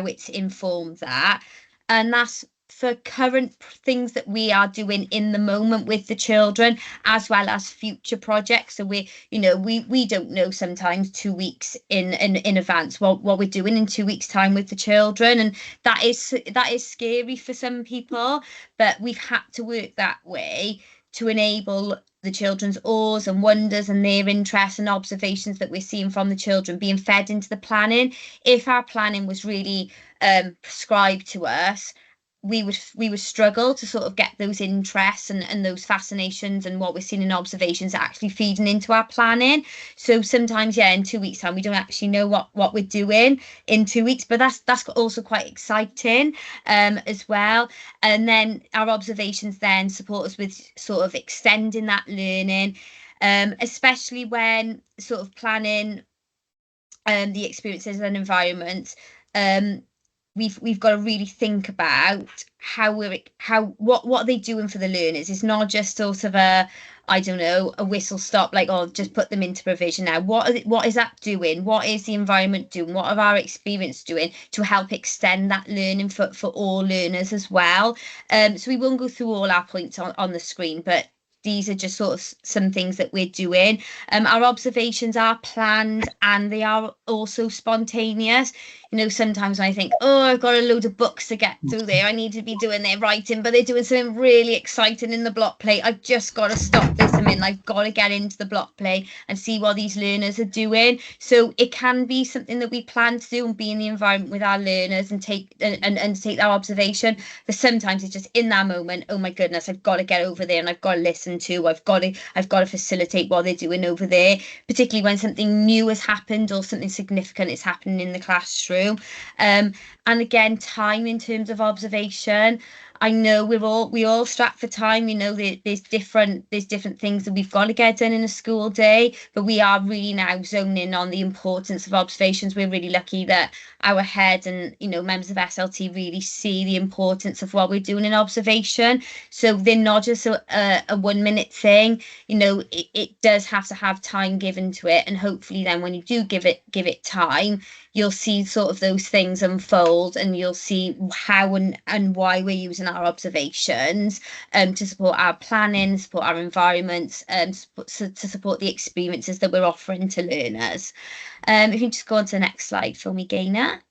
Speaker 8: it's informed that, and that's for current things that we are doing in the moment with the children, as well as future projects. So we don't know sometimes 2 weeks in advance what we're doing in 2 weeks' time with the children, and that is scary for some people, but we've had to work that way to enable the children's awes and wonders and their interests and observations that we're seeing from the children being fed into the planning. If our planning was really prescribed to us, we would struggle to sort of get those interests and those fascinations and what we're seeing in observations actually feeding into our planning. So sometimes, in 2 weeks' time, we don't actually know what we're doing in 2 weeks, but that's also quite exciting as well. And then our observations then support us with sort of extending that learning, especially when sort of planning the experiences and environments. We've got to really think about what are they doing for the learners. It's not just sort of a whistle stop, like, oh, just put them into provision now. What is that doing? What is the environment doing? What are our experience doing to help extend that learning for all learners as well? So we won't go through all our points on the screen, but these are just sort of some things that we're doing. Our observations are planned and they are also spontaneous. You know, sometimes when I think, oh, I've got a load of books to get through there, I need to be doing their writing, but they're doing something really exciting in the block play. I've just got to stop this a minute. I've got to get into the block play and see what these learners are doing. So it can be something that we plan to do and be in the environment with our learners and take our observation. But sometimes it's just in that moment, oh my goodness, I've got to get over there and I've got to listen to, I've got to facilitate what they're doing over there, particularly when something new has happened or something significant is happening in the classroom. And again, time in terms of observation. I know we all strapped for time. You know, there's different things that we've got to get done in a school day, but we are really now zoning on the importance of observations. We're really lucky that our head and, you know, members of SLT really see the importance of what we're doing in observation. So they're not just a 1 minute thing. You know, it does have to have time given to it, and hopefully then when you do give it time, you'll see sort of those things unfold, and you'll see how and why we're using our observations to support our planning, support our environments, to support the experiences that we're offering to learners. If you just go on to the next slide for me, Gaynor.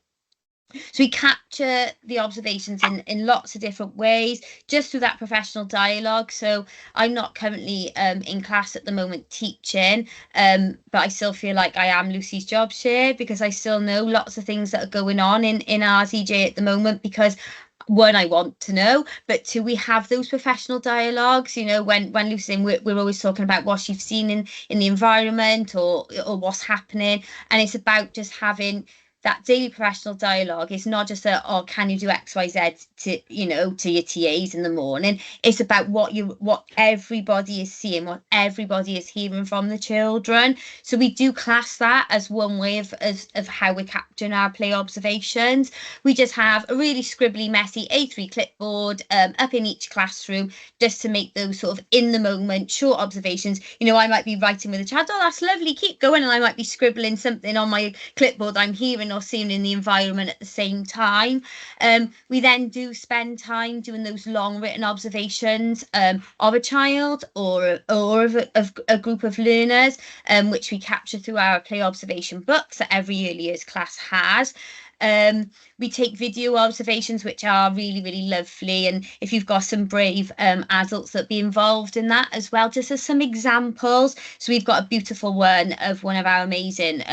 Speaker 8: So we capture the observations in lots of different ways, just through that professional dialogue. So I'm not currently in class at the moment teaching, but I still feel like I am Lucy's job share, because I still know lots of things that are going on in RZJ at the moment, because one, I want to know, but two, we have those professional dialogues. You know, when Lucy's in, we're always talking about what she's seen in the environment or what's happening, and it's about just having that daily professional dialogue. Is not just oh, can you do XYZ to, you know, to your TAs in the morning. It's about what everybody is seeing, what everybody is hearing from the children. So we do class that as one way of how we're capturing our play observations. We just have a really scribbly, messy A3 clipboard up in each classroom, just to make those sort of in the moment short observations. You know, I might be writing with a child, oh, that's lovely, keep going, and I might be scribbling something on my clipboard I'm hearing or seeing in the environment at the same time. We then do spend time doing those long written observations of a child or of a group of learners, which we capture through our play observation books that every early years class has. We take video observations, which are really, really lovely, and if you've got some brave adults that be involved in that as well, just as some examples. So we've got a beautiful one of one of our amazing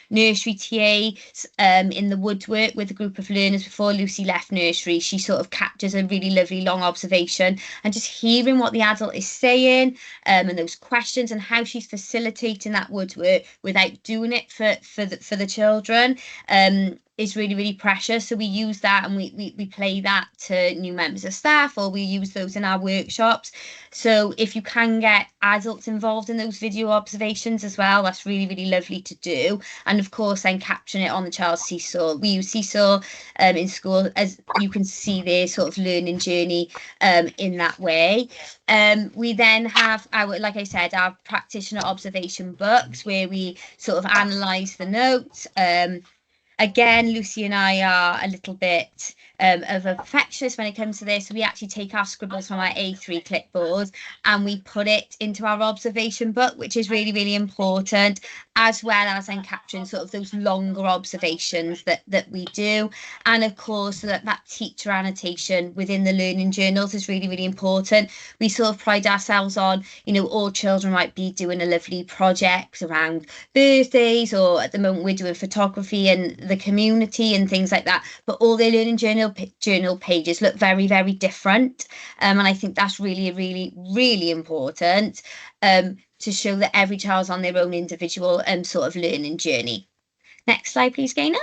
Speaker 8: nursery TAs in the woodwork with a group of learners before Lucy left nursery. She sort of captures a really lovely long observation, and just hearing what the adult is saying and those questions, and how she's facilitating that woodwork without doing it for the children is really, really precious. So we use that, and we play that to new members of staff, or we use those in our workshops. So if you can get adults involved in those video observations as well, that's really, really lovely to do. And of course then capturing it on the child's seesaw. We use Seesaw in school, as you can see their sort of learning journey in that way. We then have our, like I said, our practitioner observation books, where we sort of analyse the notes. Again, Lucy and I are a little bit of a perfectionist when it comes to this. So we actually take our scribbles from our A3 clipboards and we put it into our observation book, which is really, really important, as well as then capturing sort of those longer observations that we do. And of course, that teacher annotation within the learning journals is really, really important. We sort of pride ourselves on, you know, all children might be doing a lovely project around birthdays, or at the moment we're doing photography and the community and things like that, but all their learning journal pages look very, very different, and I think that's really, really, really important to show that every child's on their own individual sort of learning journey. Next slide, please, Gaynor.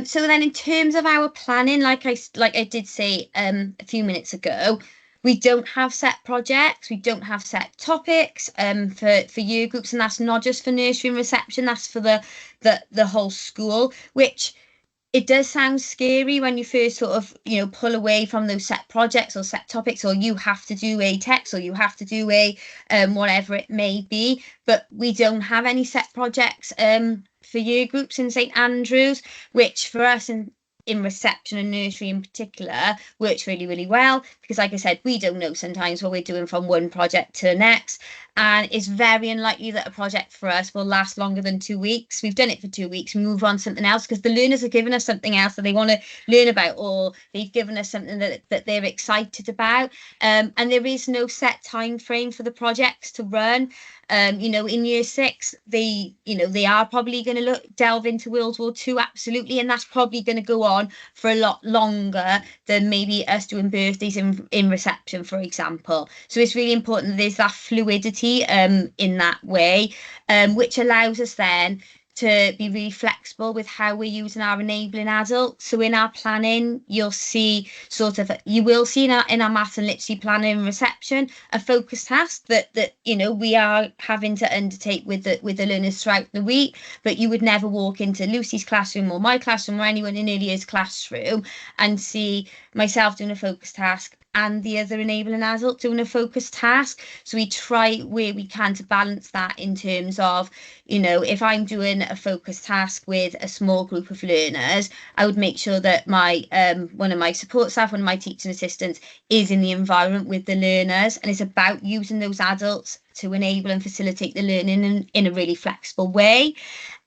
Speaker 8: So then in terms of our planning, like I did say a few minutes ago, we don't have set projects, we don't have set topics for year groups, and that's not just for nursery and reception, that's for the whole school, which it does sound scary when you first sort of, you know, pull away from those set projects or set topics, or you have to do a text, or you have to do a whatever it may be. But we don't have any set projects for year groups in St Andrews, which for us in reception and nursery in particular works really, really well, because like I said, we don't know sometimes what we're doing from one project to the next, and it's very unlikely that a project for us will last longer than 2 weeks. We've done it for 2 weeks, we move on to something else, because the learners are giving us something else that they want to learn about, or they've given us something that they're excited about, and there is no set time frame for the projects to run. You know, in year 6, they are probably going to delve into World War II, absolutely, and that's probably going to go on for a lot longer than maybe us doing birthdays in reception, for example. So it's really important that there's that fluidity in that way, which allows us then to be really flexible with how we're using our enabling adults. So in our planning, you'll see you will see in our maths and literacy planning and reception a focus task that we are having to undertake with the learners throughout the week. But you would never walk into Lucy's classroom or my classroom or anyone in early years classroom and see myself doing a focus task and the other enabling adult doing a focus task. So we try where we can to balance that in terms of, if I'm doing a focus task with a small group of learners, I would make sure that my one of my support staff, one of my teaching assistants is in the environment with the learners, and it's about using those adults to enable and facilitate the learning in a really flexible way.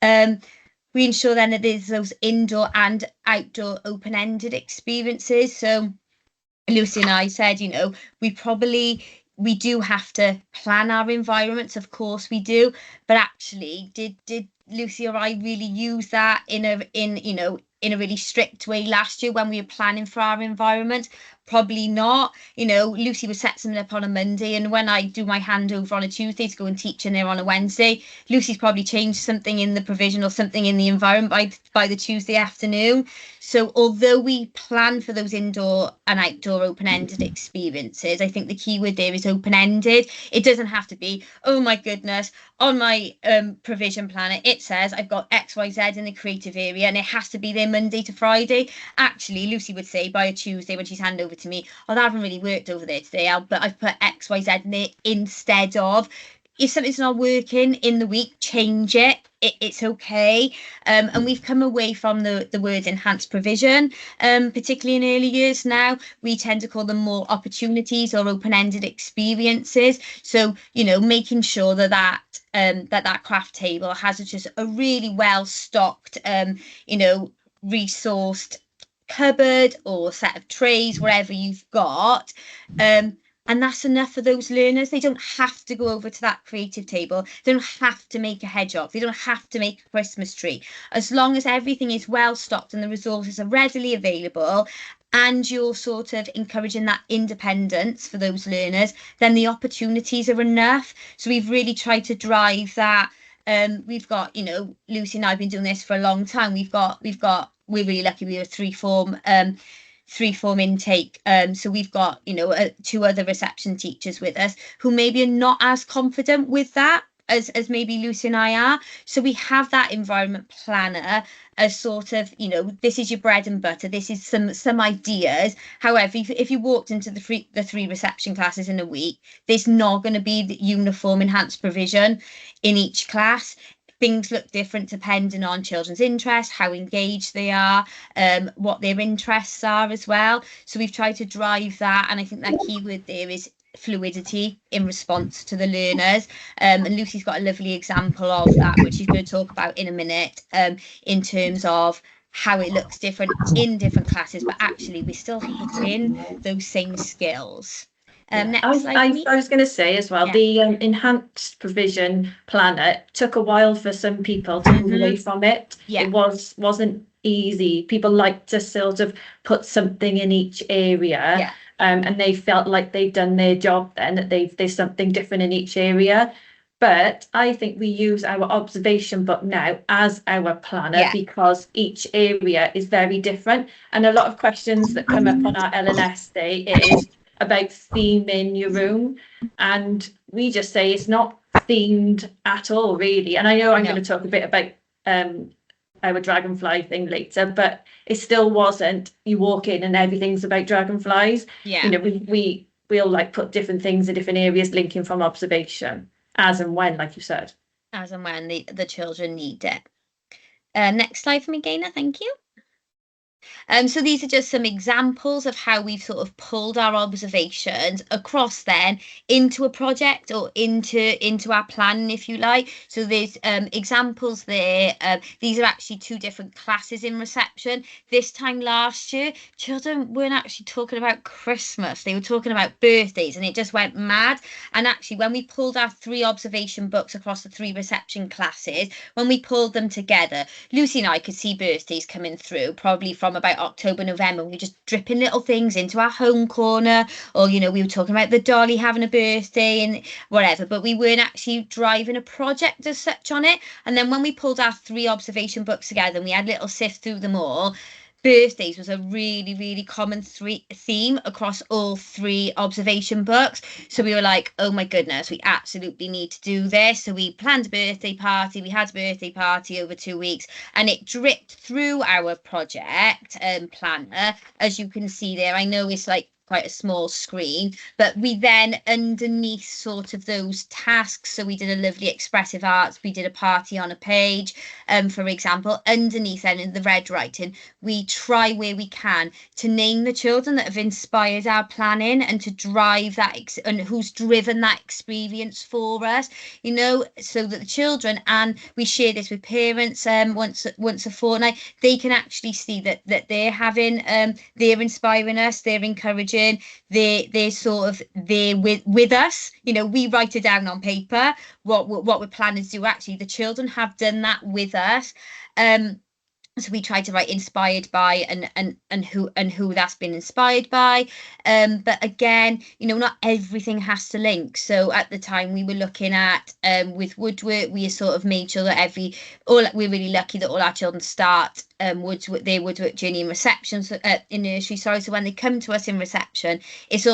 Speaker 8: We ensure then that there's those indoor and outdoor open-ended experiences. So Lucy and I said, we do have to plan our environments, of course we do, but actually did Lucy or I really use that in a really strict way last year when we were planning for our environment? Probably not. Lucy would set something up on a Monday, and when I do my handover on a Tuesday to go and teach in there on a Wednesday, Lucy's probably changed something in the provision or something in the environment by the Tuesday afternoon. So although we plan for those indoor and outdoor open-ended experiences, I think the key word there is open-ended. It doesn't have to be, oh my goodness, on my provision planner it says I've got XYZ in the creative area and it has to be there Monday to Friday. Actually, Lucy would say by a Tuesday when she's handed over to me, oh, that hasn't really worked over there today, but I've put XYZ in there instead of. If something's not working in the week, change it. It's okay. And we've come away from the word enhanced provision, particularly in early years now. We tend to call them more opportunities or open-ended experiences. So, making sure that craft table has just a really well-stocked, resourced cupboard or set of trays, wherever you've got. And that's enough for those learners. They don't have to go over to that creative table. They don't have to make a hedgehog. They don't have to make a Christmas tree. As long as everything is well stocked and the resources are readily available, and you're sort of encouraging that independence for those learners, then the opportunities are enough. So we've really tried to drive that. We've got, Lucy and I have been doing this for a long time. We're really lucky. We were three form intake, so we've got 2 other reception teachers with us who maybe are not as confident with that as maybe Lucy and I are. So we have that environment planner as sort of, this is your bread and butter, this is some ideas. However, if you walked into the 3 reception classes in a week, there's not going to be the uniform enhanced provision in each class. Things look different depending on children's interests, how engaged they are, what their interests are as well. So we've tried to drive that, and I think that key word there is fluidity in response to the learners. And Lucy's got a lovely example of that, which she's going to talk about in a minute, in terms of how it looks different in different classes, but actually we're still hitting those same skills. Next slide,
Speaker 7: I was going to say as well, the enhanced provision planner took a while for some people to move away from it. It wasn't easy. People like to sort of put something in each area, and they felt like they've done their job then, that there's something different in each area. But I think we use our observation book now as our planner because each area is very different. And a lot of questions that come up on our LNS day is about theming your room, and we just say it's not themed at all, really. And I know I'm going to talk a bit about our dragonfly thing later, but it still wasn't you walk in and everything's about dragonflies. We'll like put different things in different areas, linking from observation as and when, like you said,
Speaker 8: as and when the children need it. Next slide for me, Gaynor, thank you. So these are just some examples of how we've sort of pulled our observations across then into a project or into our planning, if you like. So there's examples there. These are actually 2 different classes in reception. This time last year, children weren't actually talking about Christmas. They were talking about birthdays, and it just went mad. And actually, when we pulled our 3 observation books across the 3 reception classes, when we pulled them together, Lucy and I could see birthdays coming through, probably from from about October, November. We were just dripping little things into our home corner, or, you know, we were talking about the dolly having a birthday and whatever, but we weren't actually driving a project as such on it. And then when we pulled our 3 observation books together and we had a little sift through them all, birthdays was a really, really common theme across all 3 observation books. So we were like, oh my goodness, we absolutely need to do this. So we planned a birthday party. We had a birthday party over 2 weeks, and it dripped through our project planner, as you can see there. I know it's like quite a small screen, but we then, underneath sort of those tasks, so we did a lovely expressive arts, we did a party on a page, for example, underneath then in the red writing, we try where we can to name the children that have inspired our planning and to drive that and who's driven that experience for us, you know, so that the children, and we share this with parents once a fortnight, they can actually see that they're having they're inspiring us, they're encouraging, they're sort of there with us, you know. We write it down on paper what we're planning to do. Actually, the children have done that with us. So we try to write inspired by and who that's been inspired by. But again, you know, not everything has to link. So at the time we were looking at with woodwork, we sort of made sure that we're really lucky that all our children start their woodwork journey in reception, so, in nursery, sorry. So when they come to us in reception, it's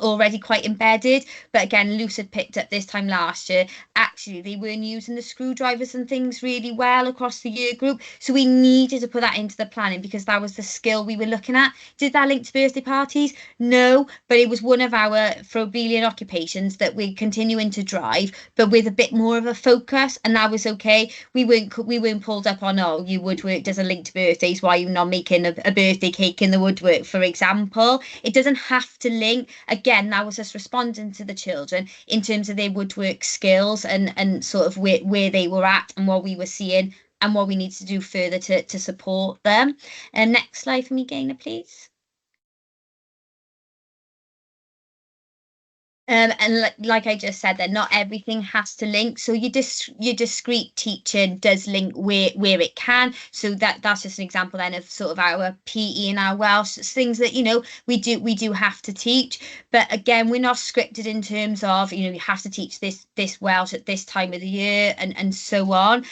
Speaker 8: already quite embedded. But again, Luce had picked up this time last year, actually they weren't using the screwdrivers and things really well across the year group. So we needed to put that into the planning because that was the skill we were looking at. Did that link to birthday parties? No, but it was one of our Froebelian occupations that we're continuing to drive, but with a bit more of a focus, and that was okay. We weren't pulled up on, oh, your woodwork doesn't link to birthdays, why are you not making a birthday cake in the woodwork, for example. It doesn't have to link. Again, that was us responding to the children in terms of their woodwork skills and sort of where they were at and what we were seeing and what we need to do further to support them. Next slide for me, Gaynor, please. And like I just said, then not everything has to link. So your discrete teaching does link where it can. So that's just an example then of sort of our PE and our Welsh, things that, you know, we do have to teach. But again, we're not scripted in terms of, you know, you have to teach this Welsh at this time of the year and so on.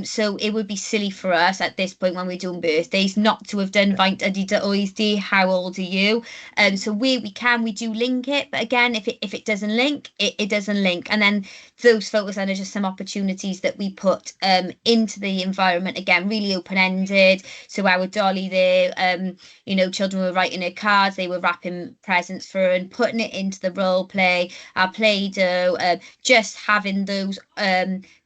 Speaker 8: So it would be silly for us at this point when we're doing birthdays not to have done Faint Ydi dy Oeddi, how old are you? So where we can, we do link it. But again, if it doesn't link, it doesn't link. And then those photos then are just some opportunities that we put into the environment, again, really open-ended. So our dolly there, you know, children were writing her cards, they were wrapping presents for her and putting it into the role play, our Play-Doh, just having those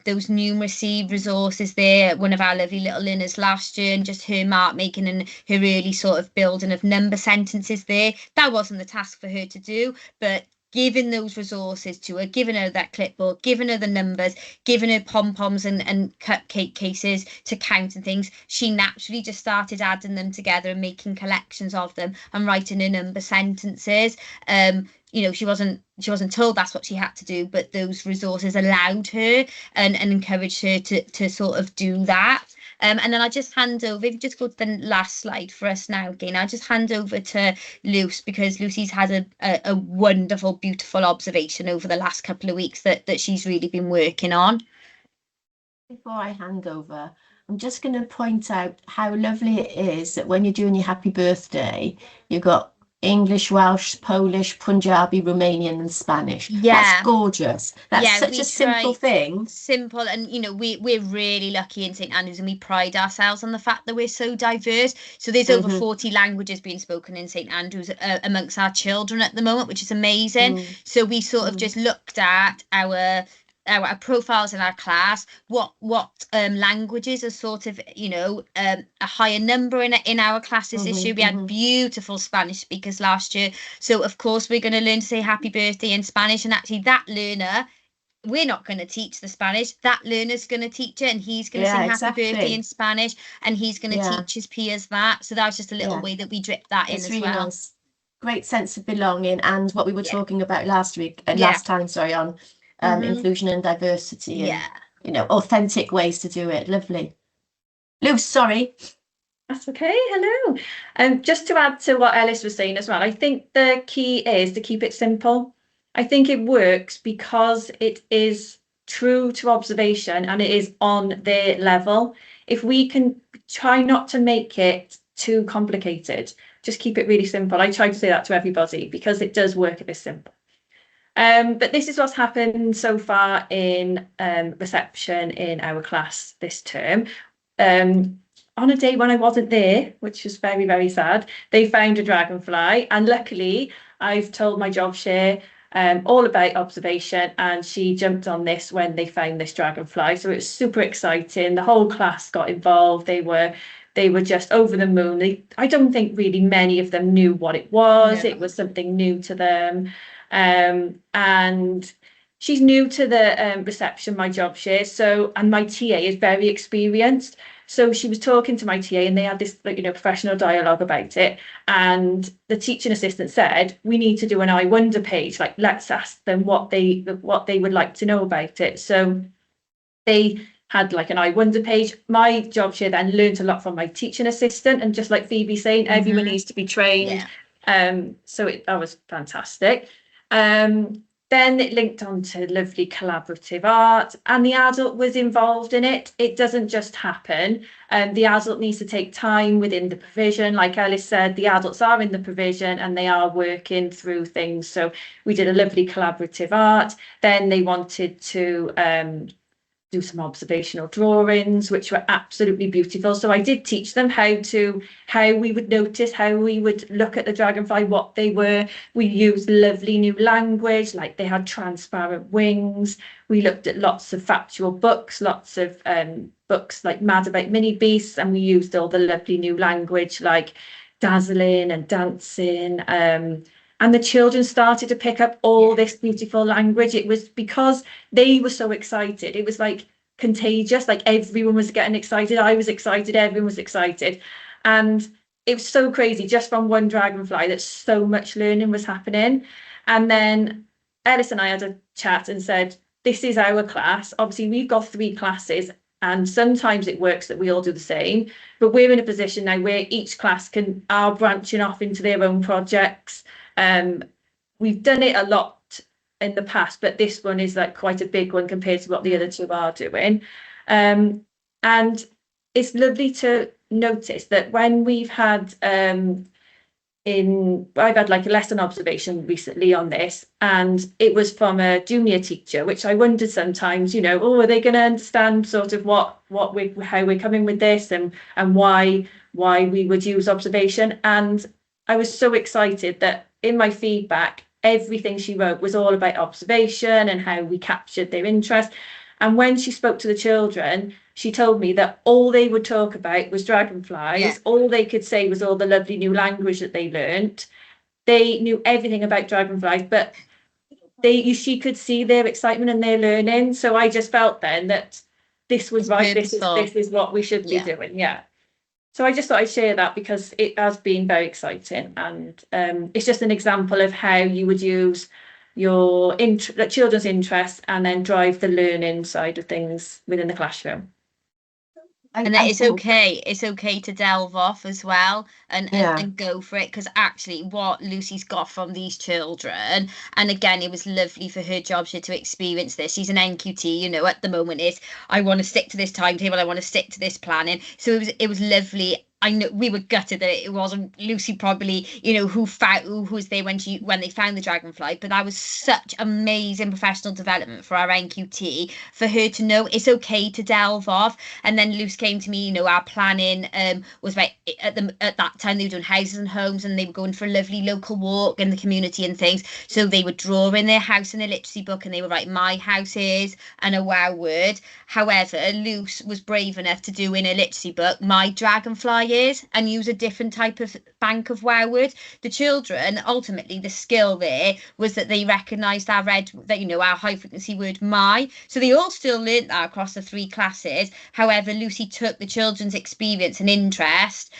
Speaker 8: numeracy resources there. One of our lovely little learners last year, and just her mark making and her early sort of building of number sentences there. That wasn't the task for her to do, but giving those resources to her, giving her that clipboard, giving her the numbers, giving her pom-poms and cupcake cases to count and things, she naturally just started adding them together and making collections of them and writing her number sentences. You know, she wasn't told that's what she had to do, but those resources allowed her and encouraged her to sort of do that. And then I'll just hand over, if you just go to the last slide for us now, again, I'll just hand over to Luce, because Lucy's had a wonderful, beautiful observation over the last couple of weeks that she's really been working on.
Speaker 1: Before I hand over, I'm just going to point out how lovely it is that when you're doing your happy birthday, you've got English, Welsh, Polish, Punjabi, Romanian and Spanish.
Speaker 8: Yeah.
Speaker 1: That's gorgeous. That's
Speaker 8: Yeah,
Speaker 1: such
Speaker 8: we
Speaker 1: a simple thing.
Speaker 8: Simple, and you know, we're really lucky in St Andrews, and we pride ourselves on the fact that we're so diverse. So there's over 40 languages being spoken in St Andrews amongst our children at the moment, which is amazing. So we sort of just looked at our profiles in our class, what languages are sort of, you know, a higher number in our classes this year. We had beautiful Spanish speakers last year, so of course we're going to learn to say happy birthday in Spanish. And actually that learner, we're not going to teach the Spanish, that learner's going to teach it, and he's going to sing happy birthday in Spanish, and he's going to teach his peers that. So that was just a little way that we dripped that in as really well. Nice.
Speaker 1: Great sense of belonging, and what we were talking about last time, sorry, on inclusion and diversity, and you know, authentic ways to do it. Lovely. Luce, sorry.
Speaker 7: That's okay. Hello. Just to add to what Ellis was saying as well, I think the key is to keep it simple. I think it works because it is true to observation and it is on their level. If we can try not to make it too complicated, just keep it really simple. I try to say that to everybody because it does work if it's simple. But this is what's happened so far in reception in our class this term. On a day when I wasn't there, which was very, very sad, they found a dragonfly, and luckily I've told my job share all about observation, and she jumped on this when they found this dragonfly. So it was super exciting. The whole class got involved. They were just over the moon. I don't think really many of them knew what it was. It was something new to them. And she's new to the reception, my job share. So, and my TA is very experienced. So she was talking to my TA and they had this, professional dialogue about it. And the teaching assistant said, we need to do an I wonder page. Like, let's ask them what they would like to know about it. So they had like an I wonder page. My job share then learned a lot from my teaching assistant. And just like Phoebe saying, everyone needs to be trained. So that was fantastic. Then it linked on to lovely collaborative art, and the adult was involved in it. It doesn't just happen. The adult needs to take time within the provision. Like Ellis said, the adults are in the provision and they are working through things. So we did a lovely collaborative art. Then they wanted to do some observational drawings, which were absolutely beautiful. So I did teach them how we would notice, how we would look at the dragonfly, what they were. We used lovely new language, like they had transparent wings. We looked at lots of factual books, lots of books like Mad About Mini Beasts, and we used all the lovely new language like dazzling and dancing. And the children started to pick up all this beautiful language. It was because they were so excited. It was like contagious, like everyone was getting excited. I was excited, everyone was excited. And it was so crazy, just from one dragonfly, that so much learning was happening. And then Ellis and I had a chat and said, this is our class. Obviously, we've got 3 classes. And sometimes it works that we all do the same, but we're in a position now where each class are branching off into their own projects. We've done it a lot in the past, but this one is like quite a big one compared to what the other 2 are doing. And it's lovely to notice that when we've had I've had like a lesson observation recently on this, and it was from a junior teacher, which I wondered sometimes, are they going to understand sort of how we're coming with this and why we would use observation. And I was so excited that in my feedback, everything she wrote was all about observation and how we captured their interest. And when she spoke to the children, she told me that all they would talk about was dragonflies. Yeah. All they could say was all the lovely new language that they learnt. They knew everything about dragonflies, but she could see their excitement and their learning. So I just felt then that this was right. This is what we should be doing. Yeah. So I just thought I'd share that because it has been very exciting, and it's just an example of how you would use your children's interests and then drive the learning side of things within the classroom.
Speaker 8: And that it's okay to delve off as well and go for it, because actually what Lucy's got from these children, and again, it was lovely for her job to experience this. She's an NQT, at the moment is, I want to stick to this timetable, I want to stick to this planning. So it was lovely. I know we were gutted that it wasn't Lucy probably, who was there when they found the dragonfly, but that was such amazing professional development for our NQT, for her to know it's okay to delve off. And then Lucy came to me, our planning was about at that time they were doing houses and homes, and they were going for a lovely local walk in the community and things. So they would draw in their house in their literacy book, and they would write my house is and a wow word. However, Lucy was brave enough to do in a literacy book my dragonfly is, and use a different type of bank of wow word. The children, ultimately the skill there was that they recognised our high frequency word my. So they all still learnt that across the 3 classes. However, Lucy took the children's experience and interest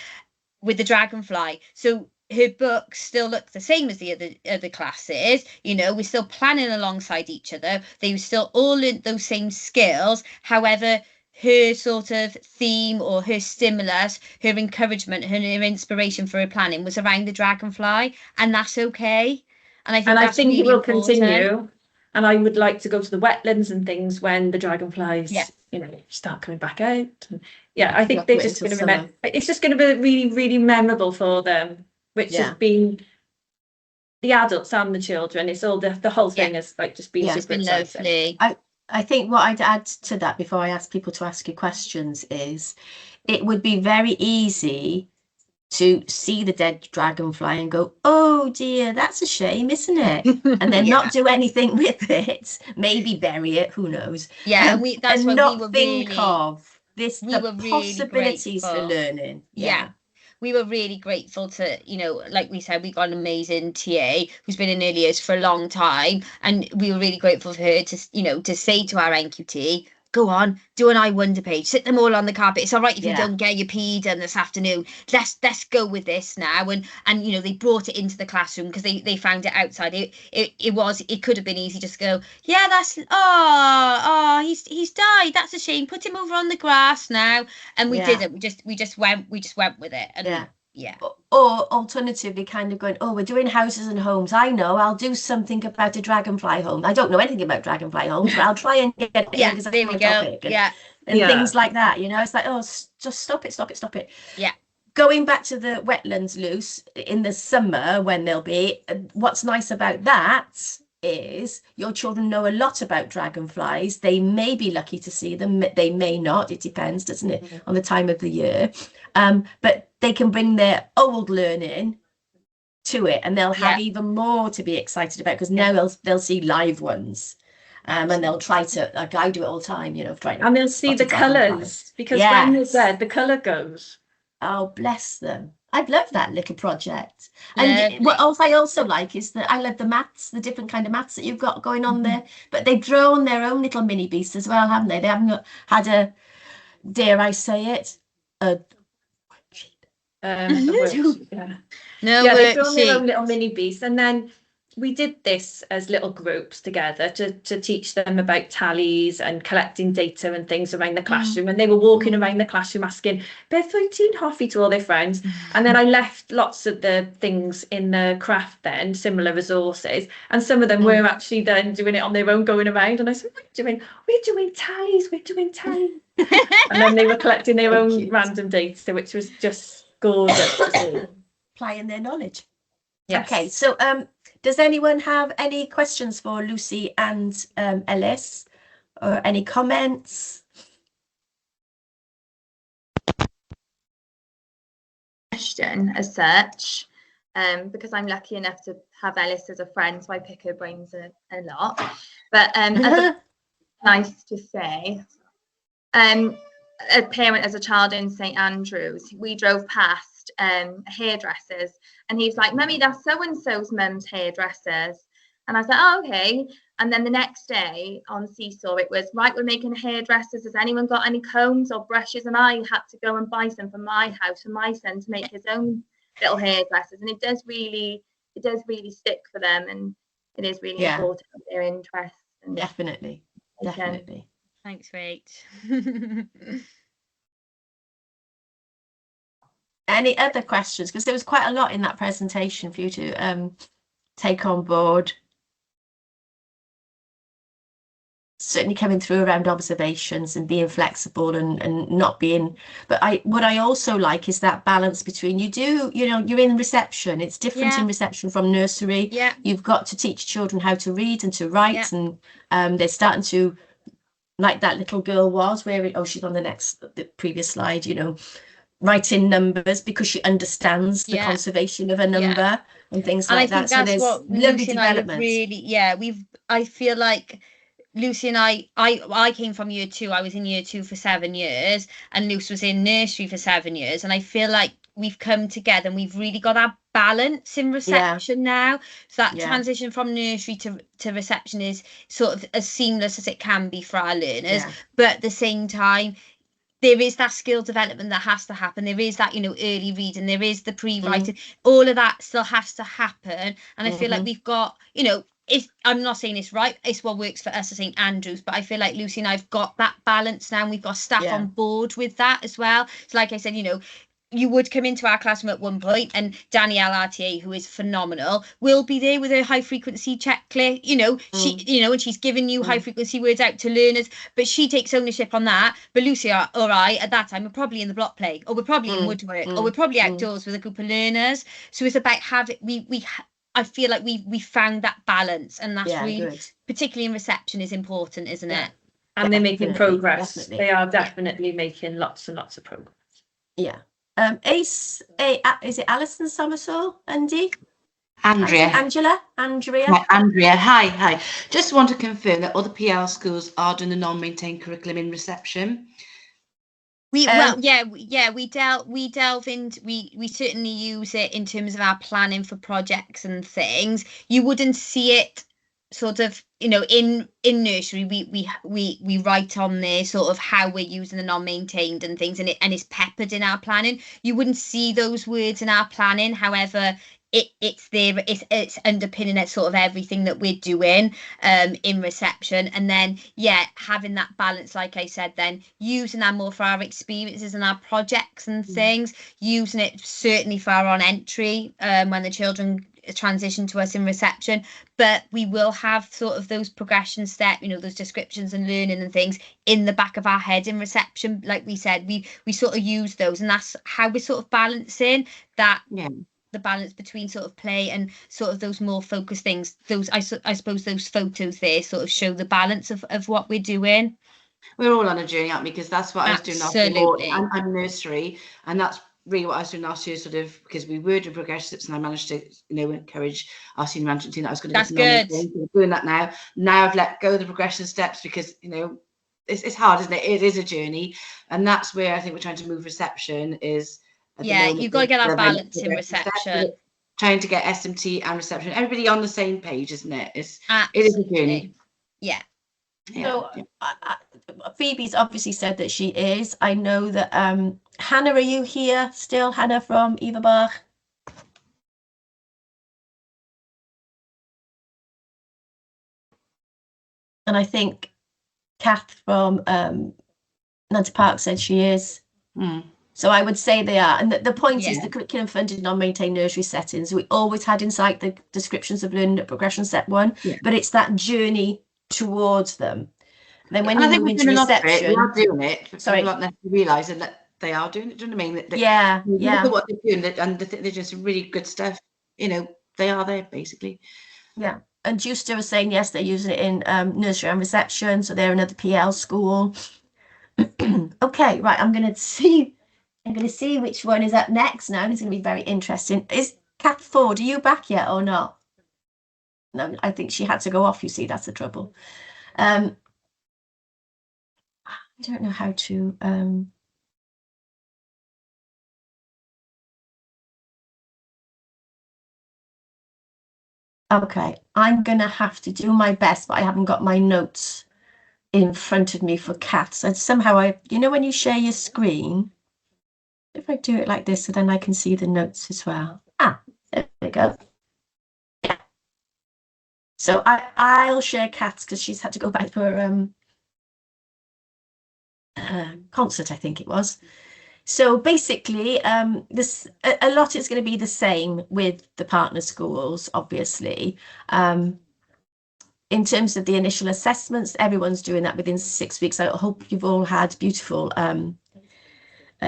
Speaker 8: with the dragonfly. So her books still look the same as the other classes. We're still planning alongside each other. They still all learnt those same skills. However, her sort of theme or her stimulus, her encouragement, her inspiration for her planning was around the dragonfly, and that's okay. And I think
Speaker 7: I
Speaker 8: that's
Speaker 7: think it
Speaker 8: really
Speaker 7: will
Speaker 8: important.
Speaker 7: continue. And I would like to go to the wetlands and things when the dragonflies,
Speaker 8: Yeah.
Speaker 7: you know, start coming back out. And yeah, I think
Speaker 1: Not
Speaker 7: they're
Speaker 1: wait
Speaker 7: just
Speaker 1: until
Speaker 7: going to remember.
Speaker 1: summer.
Speaker 7: It's just going to be really, really memorable for them, which
Speaker 1: Yeah.
Speaker 7: has been the adults and the children. It's all the whole thing has like just been
Speaker 1: Yeah,
Speaker 8: It's
Speaker 7: super
Speaker 8: been
Speaker 7: exciting.
Speaker 8: lovely.
Speaker 1: I think what I'd add to that before I ask people to ask you questions is it would be very easy to see the dead dragonfly and go, oh dear, that's a shame, isn't it? And then
Speaker 8: Yeah.
Speaker 1: not do anything with it, maybe bury it, who knows?
Speaker 8: Yeah, and that's
Speaker 1: and
Speaker 8: what
Speaker 1: not
Speaker 8: we were
Speaker 1: think
Speaker 8: really,
Speaker 1: of this,
Speaker 8: we
Speaker 1: the
Speaker 8: were really
Speaker 1: possibilities for
Speaker 8: grateful.
Speaker 1: learning.
Speaker 8: Yeah. We were really grateful to, you know, like we said, we got an amazing TA who's been in early years for a long time. And we were really grateful for her to, you know, to say to our NQT, go on, do an I Wonder page, sit them all on the carpet. It's all right if you
Speaker 1: Yeah.
Speaker 8: don't get your PE done this afternoon. Let's go with this now. And you know, they brought it into the classroom because they found it outside. It could have been easy just to go, yeah, that's he's died. That's a shame. Put him over on the grass now. And we
Speaker 1: Yeah.
Speaker 8: didn't. We just went with it. And yeah.
Speaker 1: Or alternatively, kind of going, oh, we're doing houses and homes. I know, I'll do something about a dragonfly home. I don't know anything about dragonfly homes, but I'll try and get it in because that's
Speaker 8: there
Speaker 1: my
Speaker 8: we go.
Speaker 1: topic. And
Speaker 7: Yeah.
Speaker 1: things like that, you know, it's like, oh, just stop it.
Speaker 8: Yeah.
Speaker 1: Going back to the wetlands, Luce, in the summer when they'll be, what's nice about that is your children know a lot about dragonflies. They may be lucky to see them, they may not. It depends, doesn't it, on the time of the year. But they can bring their old learning to it, and they'll have even more to be excited about because now they'll see live ones. And they'll try to, like I do it all the time, you know, trying to.
Speaker 7: And they'll see the colours because when they're dead, the colour goes.
Speaker 1: Oh, bless them. I've loved that little project. And what else I also like is that I love the mats, the different kind of mats that you've got going on there. But they've drawn their own little mini beast as well, haven't they? They haven't had a, dare I say it, a
Speaker 7: worksheet, yeah.
Speaker 8: No,
Speaker 7: Yeah, they've drawn their
Speaker 8: worksheet.
Speaker 7: own little mini beasts, and then we did this as little groups together to teach them about tallies and collecting data and things around the classroom. And they were walking around the classroom asking, beth wyt ti'n hoffi to all their friends? And then I left lots of the things in the craft then, similar resources, and some of them were actually then doing it on their own, going around. And I said, what are you doing? We're doing tallies. And then they were collecting their own
Speaker 1: cute.
Speaker 7: random data, which was just gorgeous to see.
Speaker 1: applying their knowledge.
Speaker 7: Yes.
Speaker 1: Okay, so does anyone have any questions for Lucy and Ellis, or any comments?
Speaker 2: Question as such, because I'm lucky enough to have Ellis as a friend, so I pick her brains a lot. But as nice to say, a parent as a child in St Andrews, we drove past hairdressers, and he's like, "Mummy, that's so and so's mum's hairdressers." And I was like, "Oh, okay." And then the next day on Seesaw, it was, "Right, we're making hairdressers. Has anyone got any combs or brushes?" And I had to go and buy some for my house for my son to make his own little hairdressers. And it does really stick for them, and it is really important for their interest. And
Speaker 1: Definitely.
Speaker 8: Thanks, Rach.
Speaker 1: Any other questions? Because there was quite a lot in that presentation for you to take on board. Certainly coming through around observations and being flexible and not being, but what I also like is that balance between you're in reception. It's different in reception from nursery.
Speaker 8: Yeah.
Speaker 1: You've got to teach children how to read and to write, and they're starting to, like that little girl was, she's on the previous slide, writing numbers because she understands the conservation of a number and things like that. So there's lovely developments.
Speaker 8: I feel like Lucy and I came from year 2. I was in year 2 for 7 years, and Lucy was in nursery for 7 years. And I feel like we've come together and we've really got our balance in reception now. So that transition from nursery to reception is sort of as seamless as it can be for our learners. But at the same time, there is that skill development that has to happen. There is that, early reading. There is the pre-writing. All of that still has to happen. And I feel like we've got, I'm not saying it's right, it's what works for us at St Andrews, but I feel like Lucy and I've got that balance now, and we've got staff
Speaker 1: Yeah.
Speaker 8: on board with that as well. So like I said, you know, you would come into our classroom at one point and Danielle RTA, who is phenomenal, will be there with her high frequency checklist, you know, and she's giving you high frequency words out to learners, but she takes ownership on that. But Lucy or I at that time, we're probably in the block play, or we're probably in woodwork, or we're probably outdoors with a group of learners. So it's about having, I feel like we found that balance, and that's really,
Speaker 1: good.
Speaker 8: particularly in reception, is important, isn't
Speaker 1: Yeah.
Speaker 8: it?
Speaker 7: And they're making
Speaker 1: Definitely,
Speaker 7: progress.
Speaker 1: definitely.
Speaker 7: They are definitely making lots and lots of progress.
Speaker 1: Yeah. Is it Alison Somersall, Andy?
Speaker 2: Andrea.
Speaker 1: Andrea.
Speaker 2: Right, Andrea, hi. Just want to confirm that other PL schools are doing the non-maintained curriculum in reception.
Speaker 8: We delve into, we certainly use it in terms of our planning for projects and things. You wouldn't see it sort of, you know, in nursery. We write on there sort of how we're using the non-maintained and things, and it's peppered in our planning. You wouldn't see those words in our planning. However, it's there, it's underpinning it, sort of everything that we're doing in reception. And then having that balance, like I said, then using that more for our experiences and our projects and things, using it certainly for our on entry when the children transition to us in reception. But we will have sort of those progression step, you know, those descriptions and learning and things in the back of our head in reception. Like we said, we sort of use those, and that's how we're sort of balancing that.
Speaker 2: Yeah.
Speaker 8: The balance between sort of play and sort of those more focused things. Those, I suppose those photos there sort of show the balance of what we're doing.
Speaker 2: We're all on a journey, aren't we? Because that's what I was doing last year.
Speaker 8: Absolutely.
Speaker 2: I'm nursery, and that's really what I was doing last year, sort of, because we were doing progressives, and I managed to, you know, encourage our senior management team that I was going to.
Speaker 8: That's good.
Speaker 2: Doing that now. Now I've let go of the progression steps because, you know, it's hard, isn't it? It is a journey, and that's where I think we're trying to move reception is.
Speaker 8: You've got to get our balance in reception.
Speaker 2: Trying to get SMT and reception, everybody on the same page, isn't it? It is a journey.
Speaker 8: Yeah.
Speaker 1: So Phoebe's obviously said that she is. I know that Hannah, are you here still? Hannah from Eva Bach? And I think Kath from Nantwich Park said she is. So I would say they are. And the point is the curriculum funded non-maintained nursery settings. We always had inside the descriptions of learning at progression step 1, but it's that journey towards them. Then when you move into reception,
Speaker 2: we are doing it.
Speaker 1: Sorry,
Speaker 2: not necessarily realising that they are doing it. Do you know what I mean?
Speaker 1: Yeah.
Speaker 2: Look at what they're doing, and they're doing some really good stuff. You know, they are there basically. Yeah.
Speaker 1: And Justa was saying yes, they're using it in nursery and reception, so they're another PL school. Okay, right. I'm going to see which one is up next now. It's going to be very interesting. Is Kath Ford, are you back yet or not? No, I think she had to go off, you see, that's the trouble. I don't know how to okay, I'm gonna have to do my best, but I haven't got my notes in front of me for Kath. And somehow you know when you share your screen, if I do it like this, so then I can see the notes as well. There we go. Yeah. So I'll share Kath's because she's had to go back for concert, I think it was. So basically, this a lot is going to be the same with the partner schools, obviously. In terms of the initial assessments, everyone's doing that within 6 weeks. I hope you've all had beautiful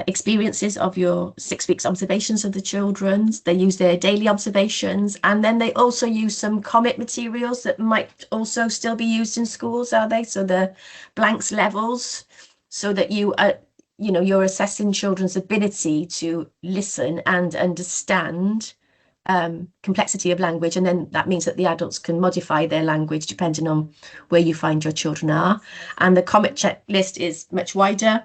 Speaker 1: experiences of your 6 weeks observations of the children. They use their daily observations, and then they also use some comic materials that might also still be used in schools, are they? So the blanks levels, so that you're assessing children's ability to listen and understand complexity of language, and then that means that the adults can modify their language depending on where you find your children are. And the comic checklist is much wider,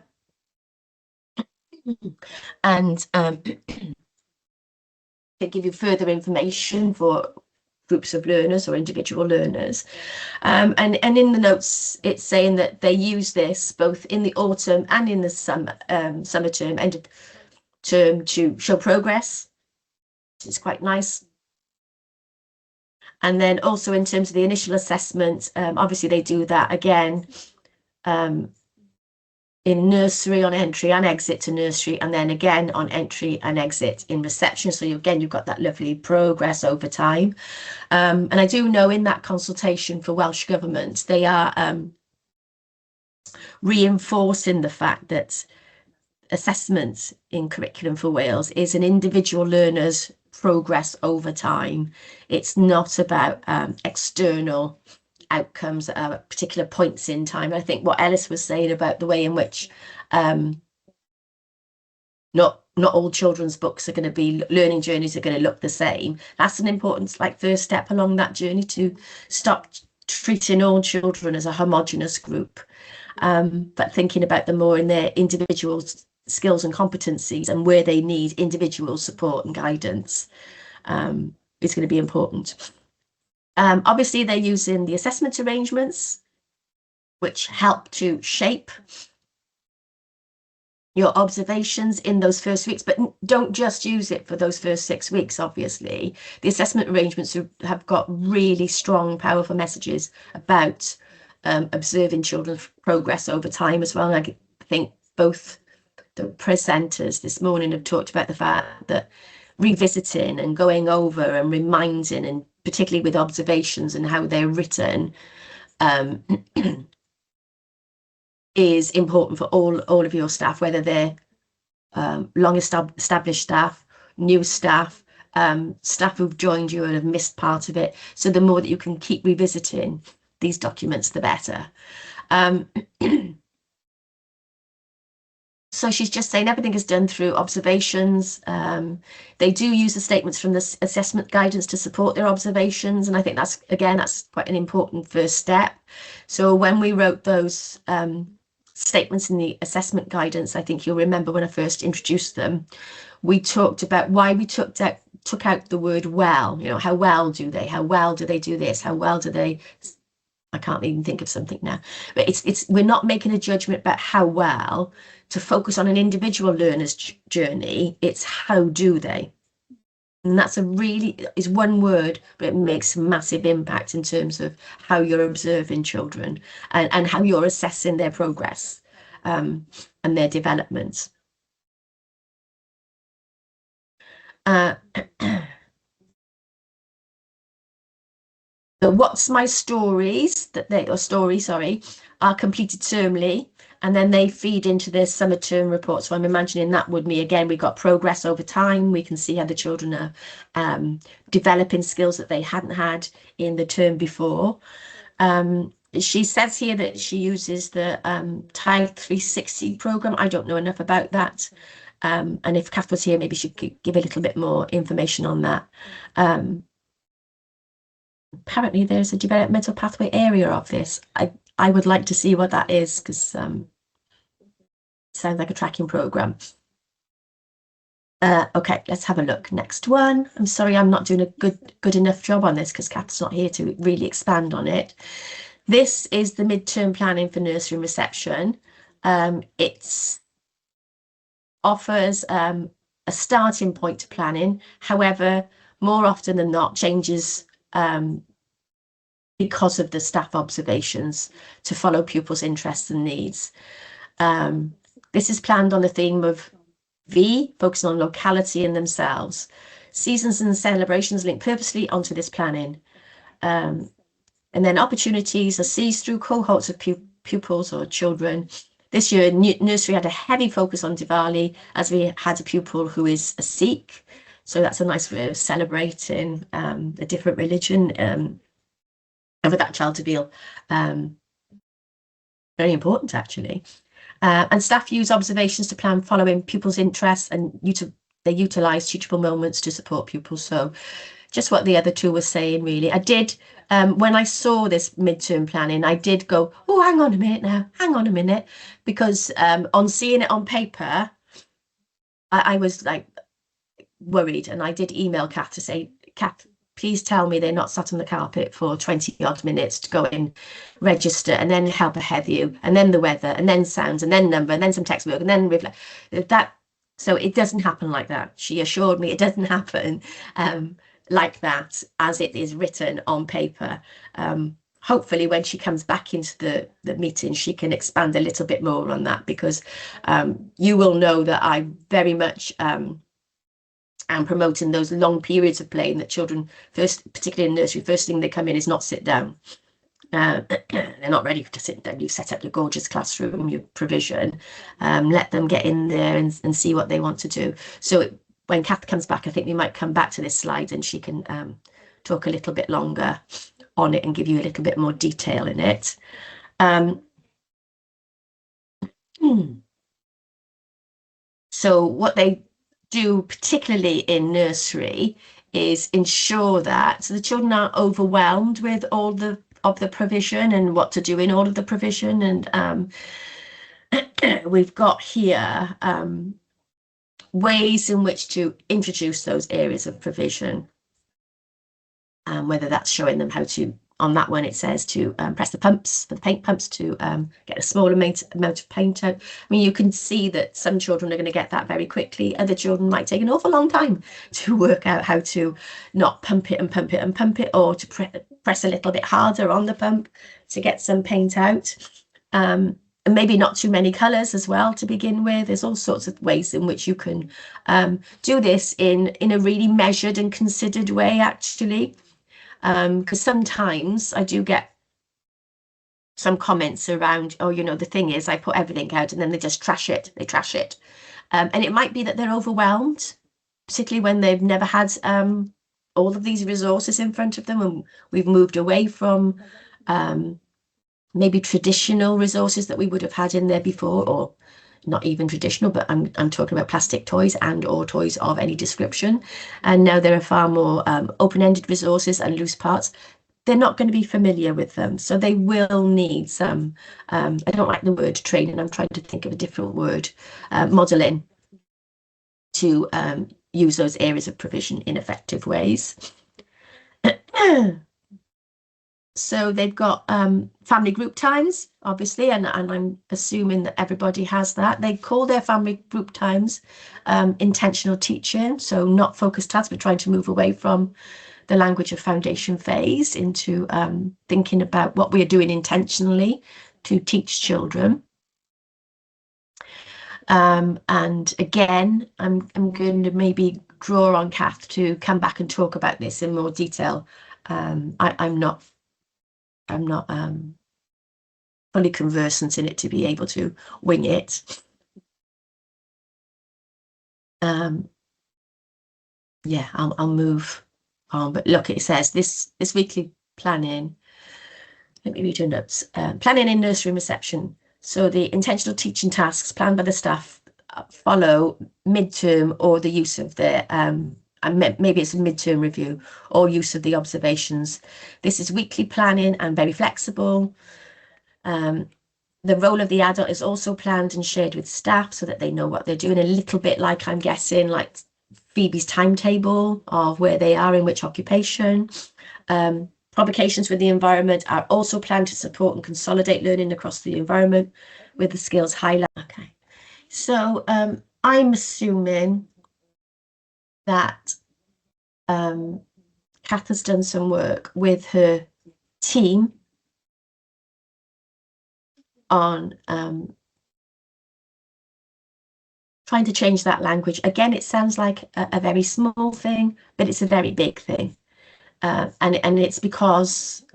Speaker 1: and they give you further information for groups of learners or individual learners, and in the notes it's saying that they use this both in the autumn and in the summer term, end of term, to show progress. It's quite nice. And then also in terms of the initial assessment, obviously they do that again in nursery on entry and exit to nursery, and then again on entry and exit in reception. So again, you've got that lovely progress over time. And I do know in that consultation for Welsh Government, they are reinforcing the fact that assessment in Curriculum for Wales is an individual learner's progress over time. It's not about external outcomes at particular points in time. I think what Ellis was saying about the way in which not all children's books are going to be, learning journeys are going to look the same. That's an important first step along that journey, to stop treating all children as a homogenous group, but thinking about them more in their individual skills and competencies and where they need individual support and guidance is going to be important. Obviously, they're using the assessment arrangements, which help to shape your observations in those first weeks, but don't just use it for those first 6 weeks, obviously. The assessment arrangements have got really strong, powerful messages about observing children's progress over time as well. And I think both the presenters this morning have talked about the fact that revisiting and going over and reminding, and particularly with observations and how they're written, is important for all of your staff, whether they're long established staff, new staff, staff who've joined you and have missed part of it. So the more that you can keep revisiting these documents, the better. So she's just saying everything is done through observations. They do use the statements from the assessment guidance to support their observations. And I think that's quite an important first step. So when we wrote those statements in the assessment guidance, I think you'll remember when I first introduced them, we talked about why we took out the word well. You know, how well do they do this? How well do they, I can't even think of something now, but we're not making a judgment about how well to focus on an individual learner's journey. It's how do they, and that's is one word, but it makes a massive impact in terms of how you're observing children and how you're assessing their progress and their development. So what's my stories are completed termly, and then they feed into their summer term report. So I'm imagining that would be, again, we've got progress over time. We can see how the children are developing skills that they hadn't had in the term before. She says here that she uses the Tide 360 program. I don't know enough about that. And if Kath was here, maybe she could give a little bit more information on that. Apparently there's a developmental pathway area of this. I would like to see what that is, because it sounds like a tracking program. Okay, let's have a look. Next one. I'm sorry, I'm not doing a good enough job on this because Kath's not here to really expand on it. This is the midterm planning for nursery and reception. It offers a starting point to planning. However, more often than not, changes because of the staff observations to follow pupils' interests and needs. This is planned on the theme of V, focusing on locality and themselves. Seasons and celebrations link purposely onto this planning. And then opportunities are seized through cohorts of pupils or children. This year, nursery had a heavy focus on Diwali, as we had a pupil who is a Sikh. So that's a nice way of celebrating a different religion, and for that child to feel very important, actually. And staff use observations to plan following pupils' interests, and they utilise teachable moments to support pupils. So just what the other two were saying, really. I did, when I saw this midterm planning, I did go, oh, hang on a minute, because on seeing it on paper, I was like worried, and I did email Kath to say, Kath, please tell me they're not sat on the carpet for 20 odd minutes to go in, register, and then help ahead of you, and then the weather, and then sounds, and then number, and then some text work, and then reflect. That, so it doesn't happen like that. She assured me it doesn't happen. like that as it is written on paper. Hopefully when she comes back into the meeting, she can expand a little bit more on that, because you will know that I very much am promoting those long periods of playing that children, first, particularly in nursery, first thing they come in is not sit down. They're not ready to sit down. You set up your gorgeous classroom, your provision, let them get in there and see what they want to do. So when Kath comes back, I think we might come back to this slide and she can talk a little bit longer on it and give you a little bit more detail in it. So what they do, particularly in nursery, is ensure that the children aren't overwhelmed with all of the provision and what to do in all of the provision. And we've got here ways in which to introduce those areas of provision, whether that's showing them how to, on that one it says to press the pumps, for the paint pumps, to get a small amount of paint out. I mean, you can see that some children are going to get that very quickly. Other children might take an awful long time to work out how to not pump it and pump it and pump it, or to press a little bit harder on the pump to get some paint out. And maybe not too many colours as well to begin with. There's all sorts of ways in which you can do this in a really measured and considered way, actually. Because sometimes I do get some comments around, oh, you know, the thing is I put everything out and then they just trash it. They trash it. And it might be that they're overwhelmed, particularly when they've never had all of these resources in front of them, and we've moved away from maybe traditional resources that we would have had in there before, or not even traditional, but I'm talking about plastic toys and or toys of any description. And now there are far more open-ended resources and loose parts. They're not going to be familiar with them, so they will need some, I don't like the word training, I'm trying to think of a different word, modelling, to use those areas of provision in effective ways. So they've got family group times, obviously, and I'm assuming that everybody has that. They call their family group times intentional teaching, so not focused tasks, but trying to move away from the language of foundation phase into thinking about what we are doing intentionally to teach children. And again, I'm going to maybe draw on Kath to come back and talk about this in more detail. I'm not fully conversant in it to be able to wing it. Yeah, I'll move on. But look, it says this weekly planning. Let me read your notes. Planning in nursery reception. So the intentional teaching tasks planned by the staff follow midterm or the use of their maybe it's a midterm review or use of the observations. This is weekly planning and very flexible. The role of the adult is also planned and shared with staff so that they know what they're doing, a little bit like, I'm guessing, like Phoebe's timetable of where they are in which occupation. Provocations with the environment are also planned to support and consolidate learning across the environment with the skills highlight. Okay, so I'm assuming that Kath has done some work with her team on trying to change that language. Again, it sounds like a very small thing, but it's a very big thing. And it's because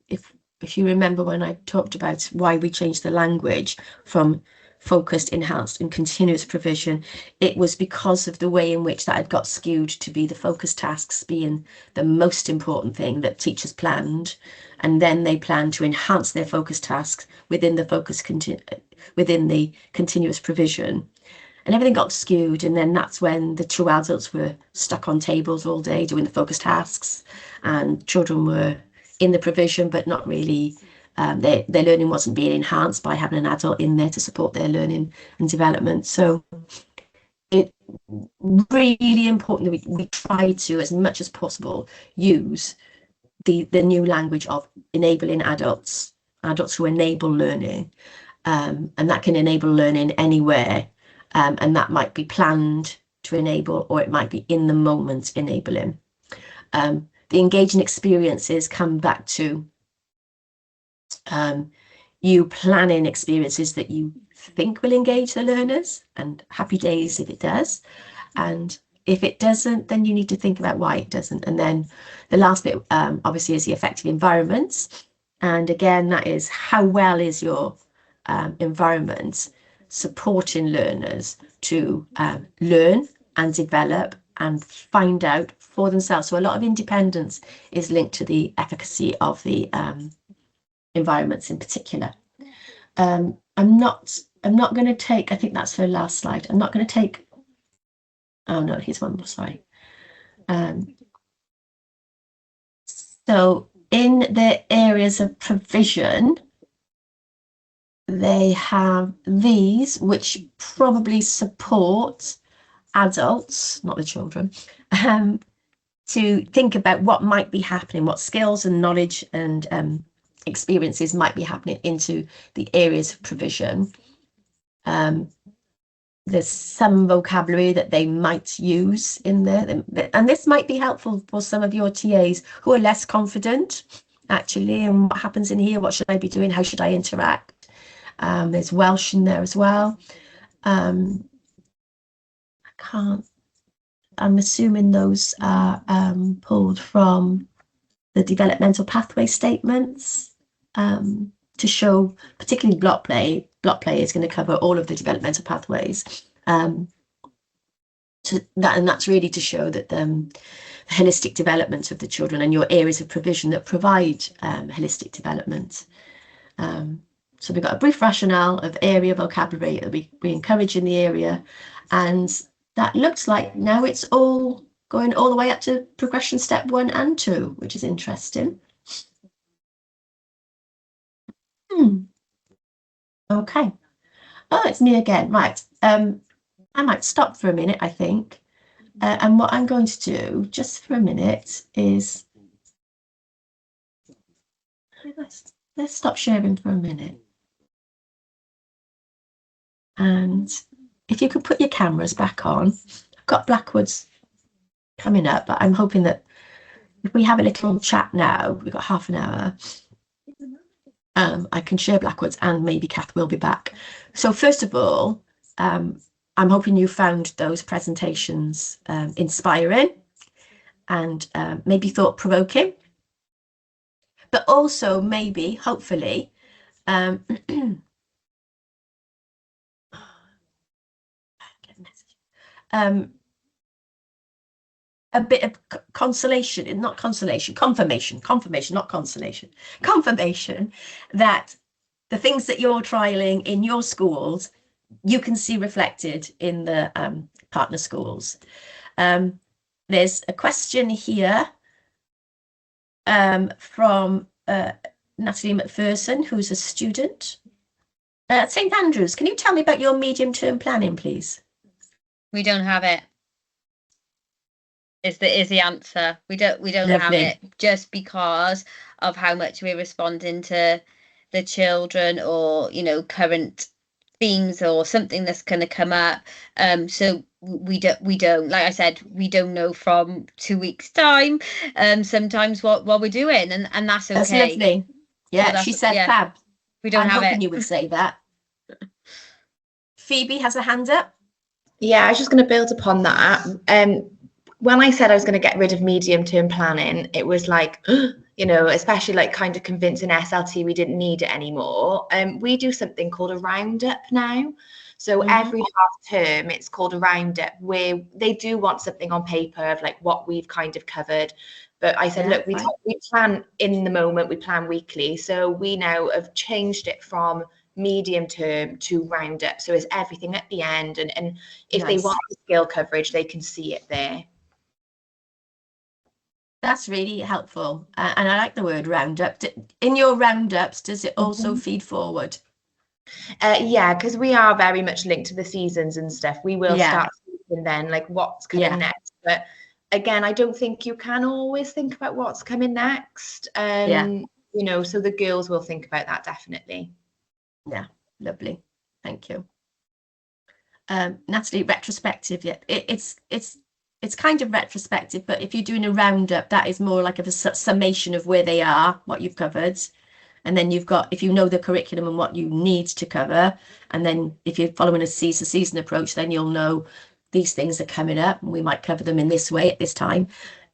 Speaker 1: if you remember when I talked about why we changed the language from focused, enhanced and continuous provision, it was because of the way in which that had got skewed to be the focus tasks being the most important thing that teachers planned, and then they planned to enhance their focus tasks within the within the continuous provision, and everything got skewed. And then that's when the true adults were stuck on tables all day doing the focus tasks, and children were in the provision but not really. Their learning wasn't being enhanced by having an adult in there to support their learning and development. So it's really important that we try to, as much as possible, use the new language of enabling adults who enable learning, and that can enable learning anywhere, and that might be planned to enable, or it might be in the moment enabling. The engaging experiences come back to you planning experiences that you think will engage the learners, and happy days if it does. And if it doesn't, then you need to think about why it doesn't. And then the last bit, obviously, is the effective environments. And again, that is how well is your environment supporting learners to learn and develop and find out for themselves. So a lot of independence is linked to the efficacy of the environments in particular. I'm not going to take, I think that's her last slide. I'm not going to take, oh no, here's one more, sorry. So in the areas of provision, they have these, which probably support adults, not the children, to think about what might be happening, what skills and knowledge and experiences might be happening into the areas of provision. There's some vocabulary that they might use in there, and this might be helpful for some of your TAs who are less confident, actually, and what happens in here, what should I be doing, how should I interact? There's Welsh in there as well. I'm assuming those are pulled from the developmental pathway statements to show, particularly block play. Block play is going to cover all of the developmental pathways. And that's really to show that the holistic development of the children and your areas of provision that provide holistic development. So we've got a brief rationale of area vocabulary that we encourage in the area, and that looks like now it's all going all the way up to progression step 1 and 2, which is interesting. Okay. Oh, it's me again. Right. I might stop for a minute, I think. And what I'm going to do just for a minute is let's stop sharing for a minute. And if you could put your cameras back on, I've got Blackwoods coming up, but I'm hoping that if we have a little chat now, we've got half an hour, I can share Blackwoods and maybe Kath will be back. So first of all, I'm hoping you found those presentations inspiring and maybe thought-provoking, but also maybe, hopefully, a bit of confirmation, not consolation, confirmation that the things that you're trialing in your schools, you can see reflected in the partner schools. There's a question here from Natalie McPherson, who's a student at St Andrews. Can you tell me about your medium-term planning, please?
Speaker 8: We don't have it. Is the answer. We don't have it, just because of how much we're responding to the children, or current themes or something that's going to come up. So we don't, like I said, we don't know from 2 weeks time sometimes what we're doing, and that's okay.
Speaker 1: That's lovely. Yeah, she said fab.
Speaker 8: We don't have it.
Speaker 1: I'm hoping you would say that. Phoebe has a hand up.
Speaker 2: Yeah, I was just going to build upon that. When I said I was going to get rid of medium-term planning, it was like, especially like kind of convincing SLT we didn't need it anymore. We do something called a roundup now. So every half term, it's called a roundup, where they do want something on paper of like what we've kind of covered. But I said, look, we plan in the moment, we plan weekly. So we now have changed it from medium term to roundup. So it's everything at the end. And if they want the skill coverage, they can see it there.
Speaker 1: That's really helpful. And I like the word roundup. In your roundups, does it also feed forward?
Speaker 2: Yeah, because we are very much linked to the seasons and stuff. We will start thinking then like what's coming next. But again, I don't think you can always think about what's coming next. So the girls will think about that definitely.
Speaker 1: Yeah, lovely. Thank you. Natalie, retrospective, it's it's kind of retrospective, but if you're doing a roundup, that is more like a summation of where they are, what you've covered. And then you've got, if you know the curriculum and what you need to cover, and then if you're following a season approach, then you'll know these things are coming up and we might cover them in this way at this time.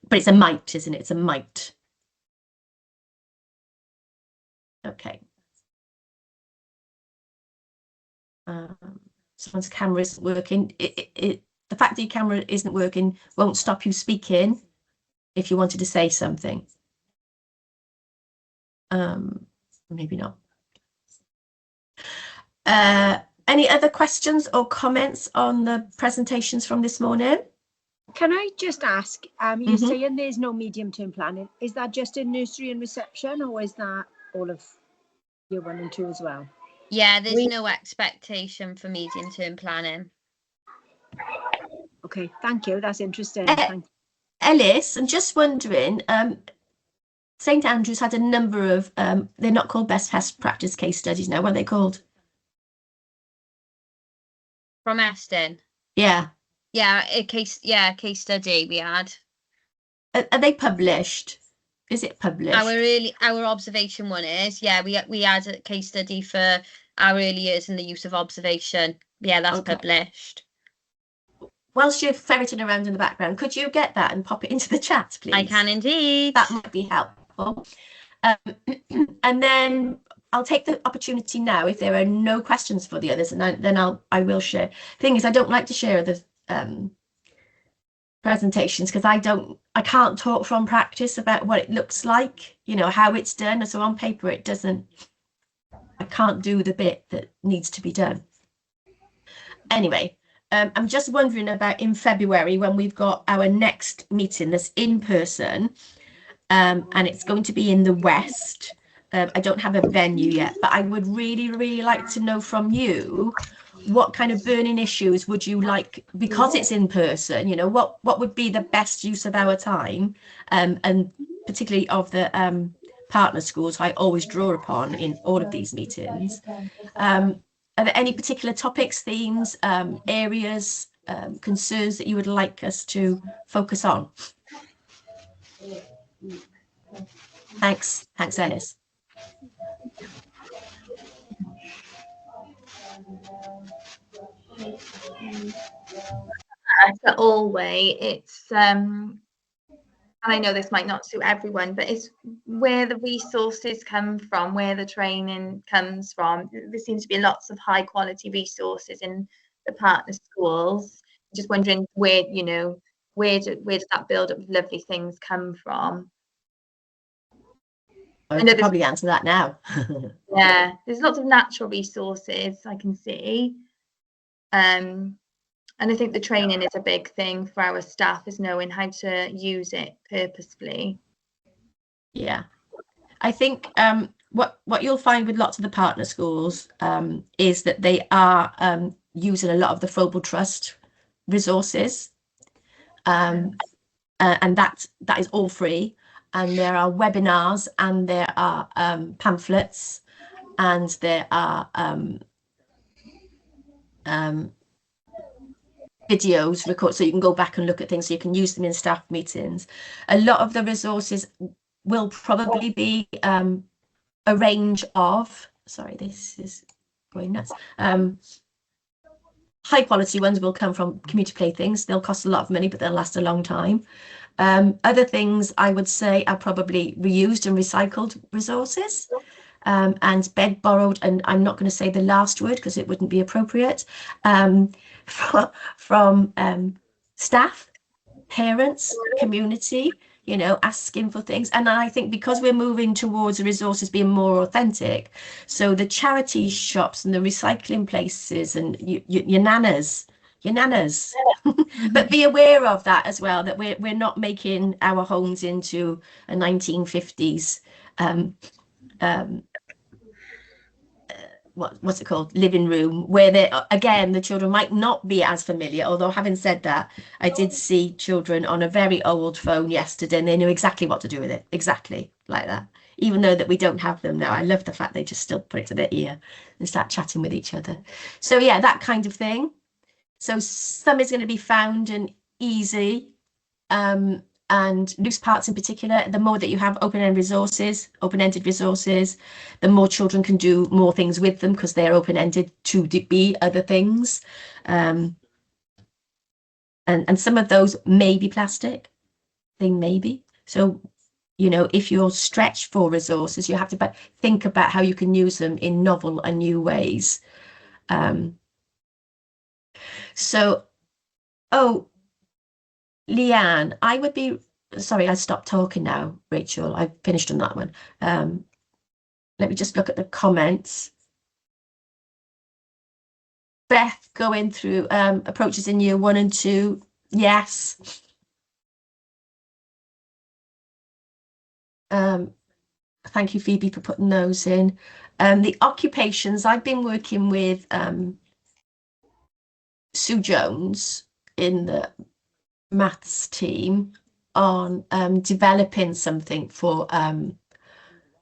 Speaker 1: But it's a might, isn't it? It's a might. Okay. Someone's camera isn't working. The fact that your camera isn't working won't stop you speaking if you wanted to say something. Maybe not. Any other questions or comments on the presentations from this morning?
Speaker 5: Can I just ask, you're saying there's no medium-term planning. Is that just in nursery and reception, or is that all of year 1 and 2 as well?
Speaker 8: Yeah, there's no expectation for medium-term planning.
Speaker 5: Okay, thank you. That's interesting. Thank you.
Speaker 1: Ellis, I'm just wondering, St Andrews had a number of, they're not called best practice case studies now, what are they called?
Speaker 8: From Eston?
Speaker 1: Yeah.
Speaker 8: Yeah, a case study we had.
Speaker 1: Are they published? Is it published?
Speaker 8: Our observation one is, yeah, we had a case study for our early years and the use of observation. Yeah, that's published.
Speaker 1: Whilst you're ferreting around in the background, could you get that and pop it into the chat, please?
Speaker 8: I can indeed.
Speaker 1: That might be helpful. And then I'll take the opportunity now, if there are no questions for the others, and then I will share. Thing is, I don't like to share the presentations because I can't talk from practice about what it looks like, you know, how it's done. So on paper, I can't do the bit that needs to be done. Anyway, I'm just wondering about in February when we've got our next meeting that's in person, and it's going to be in the West. I don't have a venue yet, but I would really, really like to know from you, what kind of burning issues would you like, because it's in person, you know, what would be the best use of our time, and particularly of the partner schools I always draw upon in all of these meetings. Are there any particular topics, themes, areas, concerns that you would like us to focus on? Thanks, Ellis.
Speaker 2: For Allway, it's and I know this might not suit everyone, but it's where the resources come from, where the training comes from. There seems to be lots of high quality resources in the partner schools. Just wondering where, you know, where does that build up of lovely things come from?
Speaker 1: I could probably answer that now.
Speaker 2: Yeah, there's lots of natural resources I can see. And I think the training is a big thing for our staff, is knowing how to use it purposefully. Yeah.
Speaker 1: I think what you'll find with lots of the partner schools is that they are using a lot of the Frobel Trust resources. And that is all free. And there are webinars, and there are pamphlets, and there are videos recorded, so you can go back and look at things, so you can use them in staff meetings. A lot of the resources will probably be a range of, sorry, this is going nuts. High quality ones will come from community playthings. They'll cost a lot of money, but they'll last a long time. Other things I would say are probably reused and recycled resources, and bed borrowed, and I'm not going to say the last word because it wouldn't be appropriate, from staff, parents, community, you know, asking for things. And I think because we're moving towards the resources being more authentic, so the charity shops and the recycling places and your nanas, but be aware of that as well, that we're not making our homes into a 1950s what's it called, living room, where the children might not be as familiar. Although having said that, I did see children on a very old phone yesterday, and they knew exactly what to do with it, exactly like that, even though that we don't have them now. I love the fact they just still put it to their ear and start chatting with each other. So yeah, that kind of thing. So some is going to be found and easy, and loose parts in particular. The more that you have open-ended resources, the more children can do more things with them because they're open-ended to be other things. And some of those may be plastic, they may be. So, you know, if you're stretched for resources, you have to think about how you can use them in novel and new ways. Leanne, I would be, sorry, I stopped talking now, Rachel. I've finished on that one. Let me just look at the comments. Beth going through approaches in year 1 and 2. Yes. Thank you, Phoebe, for putting those in. The occupations, I've been working with Sue Jones in the maths team on developing something for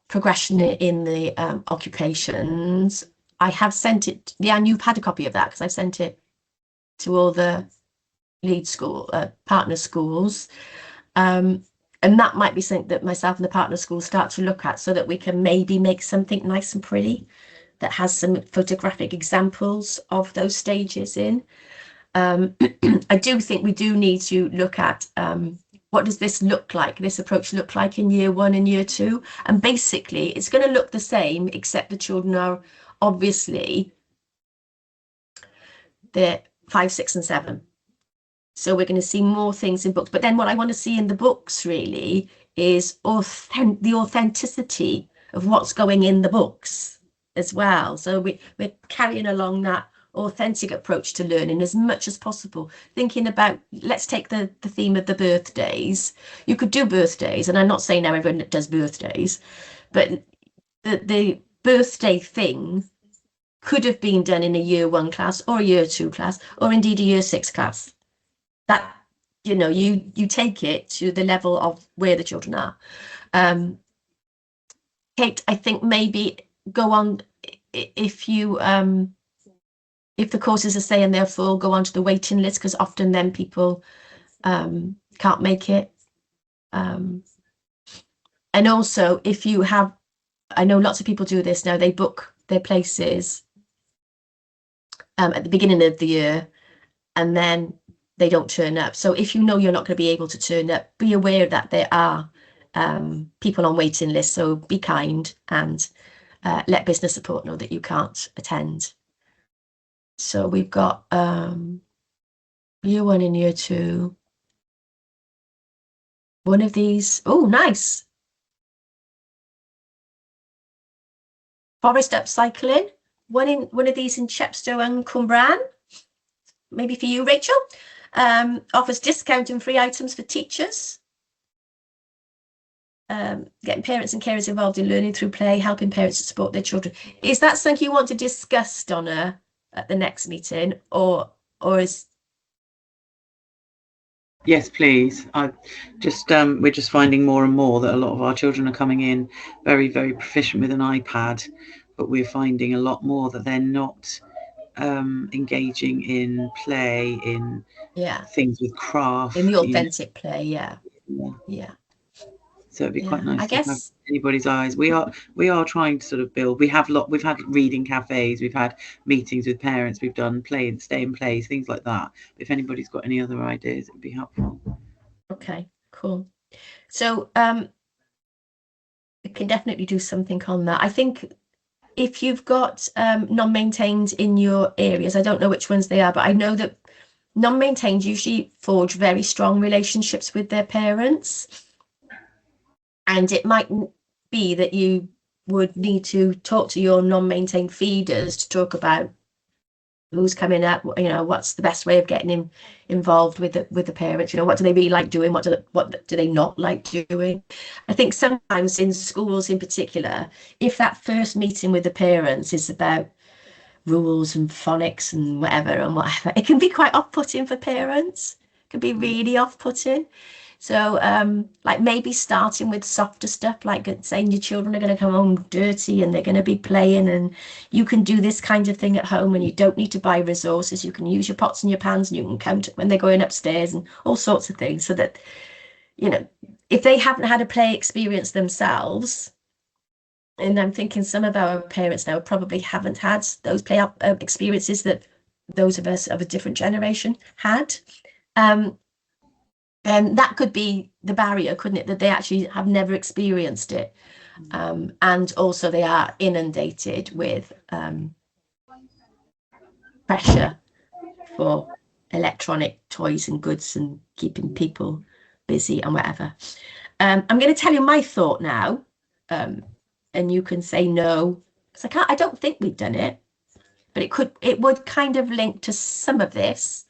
Speaker 1: progression in the occupations. I have sent it, Leanne, you've had a copy of that because I've sent it to all the lead school, partner schools. And that might be something that myself and the partner schools start to look at so that we can maybe make something nice and pretty that has some photographic examples of those stages in. I do think we do need to look at what does this look like, this approach look like in year 1 and year 2. And basically it's going to look the same, except the children are obviously they're 5, 6 and 7. So we're going to see more things in books. But then what I want to see in the books really is the authenticity of what's going in the books as well. So we're carrying along that authentic approach to learning as much as possible. Thinking about, let's take the theme of the birthdays. You could do birthdays, and I'm not saying now everyone does birthdays, but the birthday thing could have been done in a year 1 class or a year 2 class, or indeed a year 6 class. That, you know, you take it to the level of where the children are. Kate, I think maybe go on, if you if the courses are saying they're full, go on to the waiting list, because often then people can't make it. And also if you have, I know lots of people do this now, they book their places at the beginning of the year and then they don't turn up. So if you know you're not going to be able to turn up, be aware that there are people on waiting lists. So be kind and let business support know that you can't attend. So we've got year 1 and year 2. One of these, oh, nice. Forest upcycling. One of these in Chepstow and Cwmbran. Maybe for you, Rachel. Offers discount and free items for teachers. Getting parents and carers involved in learning through play, helping parents to support their children. Is that something you want to discuss, Donna, at the next meeting, or is?
Speaker 4: Yes, please. I just we're just finding more and more that a lot of our children are coming in very, very proficient with an iPad, but we're finding a lot more that they're not engaging in play, in things with craft,
Speaker 1: in the authentic play. Yeah.
Speaker 4: So it'd be quite nice to have anybody's eyes. We are trying to sort of build. We've had reading cafes, we've had meetings with parents, we've done play and stay in plays, things like that. If anybody's got any other ideas, it'd be helpful.
Speaker 1: Okay, cool. So we can definitely do something on that. I think if you've got non-maintained in your areas, I don't know which ones they are, but I know that non-maintained usually forge very strong relationships with their parents. And it might be that you would need to talk to your non-maintained feeders to talk about who's coming up, you know, what's the best way of getting involved with the parents, you know, what do they really like doing, what do they not like doing. I think sometimes in schools in particular, if that first meeting with the parents is about rules and phonics and whatever, it can be quite off-putting for parents. It can be really off-putting. So like maybe starting with softer stuff, like saying your children are going to come home dirty and they're going to be playing, and you can do this kind of thing at home, and you don't need to buy resources. You can use your pots and your pans, and you can count when they're going upstairs and all sorts of things, so that, you know, if they haven't had a play experience themselves, and I'm thinking some of our parents now probably haven't had those play experiences that those of us of a different generation had. And that could be the barrier, couldn't it? That they actually have never experienced it. And also they are inundated with pressure for electronic toys and goods and keeping people busy and whatever. I'm going to tell you my thought now, and you can say no, because I don't think we've done it, but it would kind of link to some of this,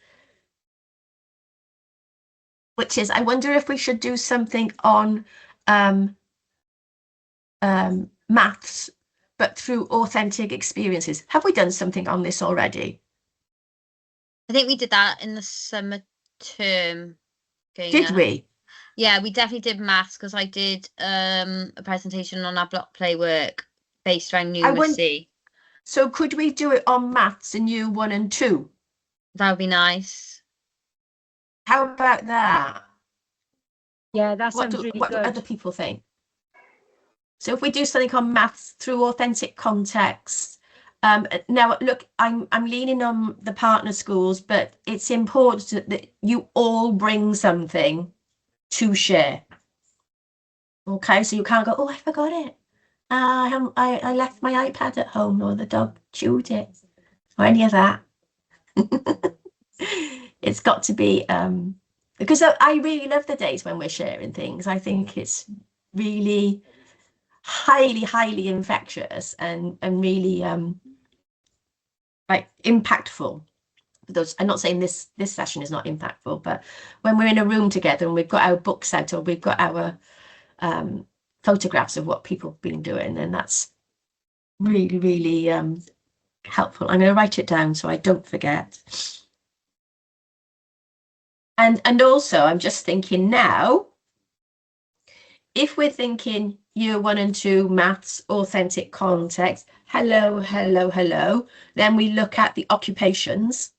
Speaker 1: which is, I wonder if we should do something on maths, but through authentic experiences. Have we done something on this already?
Speaker 8: I think we did that in the summer term.
Speaker 1: Did we?
Speaker 8: Yeah, we definitely did maths, because I did a presentation on our block play work based around numeracy.
Speaker 1: So could we do it on maths in year 1 and 2?
Speaker 8: That would be nice.
Speaker 1: How about that?
Speaker 5: Yeah, that sounds really
Speaker 1: what do
Speaker 5: good.
Speaker 1: other people think? So if we do something on maths through authentic context, now look, I'm leaning on the partner schools, but it's important that you all bring something to share. Okay, so you can't go, oh, I forgot it. I left my iPad at home, or the dog chewed it, or any of that. It's got to be, because I really love the days when we're sharing things. I think it's really highly infectious and really like impactful. Those, I'm not saying this session is not impactful, but when we're in a room together and we've got our books out, or we've got our photographs of what people have been doing, then that's really helpful. I'm going to write it down so I don't forget. And also, I'm just thinking now, if we're thinking year 1 and 2 maths, authentic context, hello, then we look at the occupations.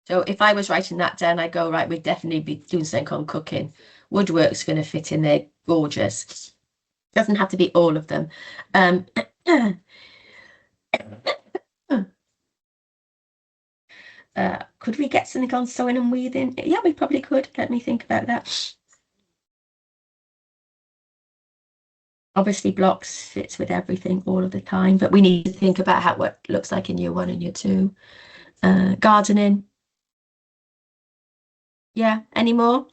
Speaker 1: So if I was writing that down, I go, right, we'd definitely be doing something on cooking. Woodwork's going to fit in there, gorgeous. Doesn't have to be all of them. Could we get something on sewing and weaving? Yeah, we probably could. Let me think about that. Obviously, blocks fits with everything all of the time, but we need to think about how what it looks like in year 1 and year 2. Gardening. Yeah, any more?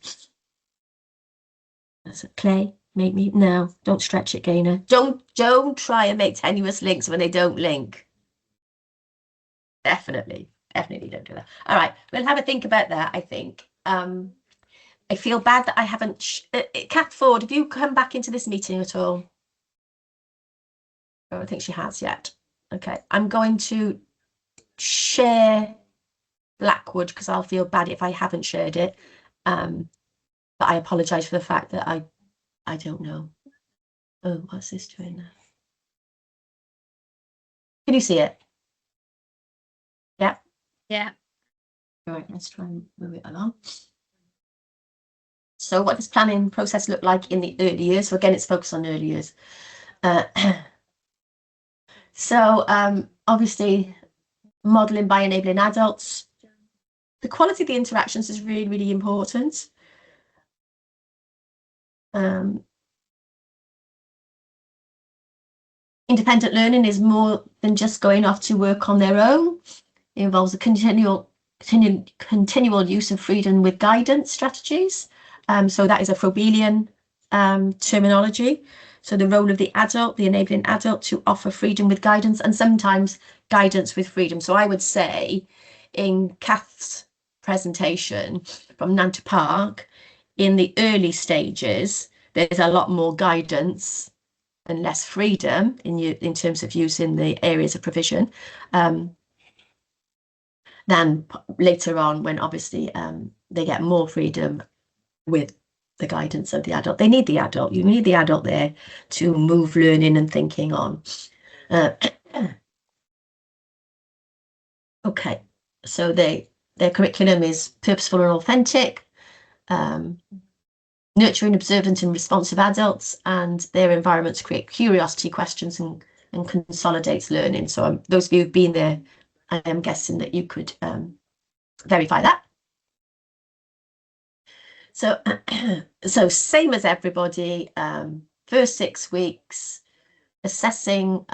Speaker 1: That's a clay. Make me no, don't stretch it, Gaynor. Don't try and make tenuous links when they don't link. Definitely don't do that. All right, we'll have a think about that, I think. I feel bad that I haven't Kath Ford, have you come back into this meeting at all? I don't think she has yet. Okay, I'm going to share Blackwood, because I'll feel bad if I haven't shared it. But I apologize for the fact that I don't know. Oh, what's this doing now? Can you see it? Yeah.
Speaker 8: Yeah.
Speaker 1: All right, let's try and move it along. So what does planning process look like in the early years? So again, it's focused on early years. So obviously modeling by enabling adults. The quality of the interactions is really important. Independent learning is more than just going off to work on their own. It involves a continual use of freedom with guidance strategies. So that is a Froebelian terminology. So the role of the adult, the enabling adult, to offer freedom with guidance, and sometimes guidance with freedom. So I would say in Kath's presentation from Nanta Park, in the early stages, there's a lot more guidance and less freedom in terms of using the areas of provision. than later on when obviously they get more freedom with the guidance of the adult. They need the adult. You need the adult there to move learning and thinking on. Okay, so their curriculum is purposeful and authentic, nurturing, observant and responsive adults, and their environments create curiosity, questions and consolidates learning. So those of you who've been there, I am guessing that you could verify that. So, so same as everybody, first 6 weeks, assessing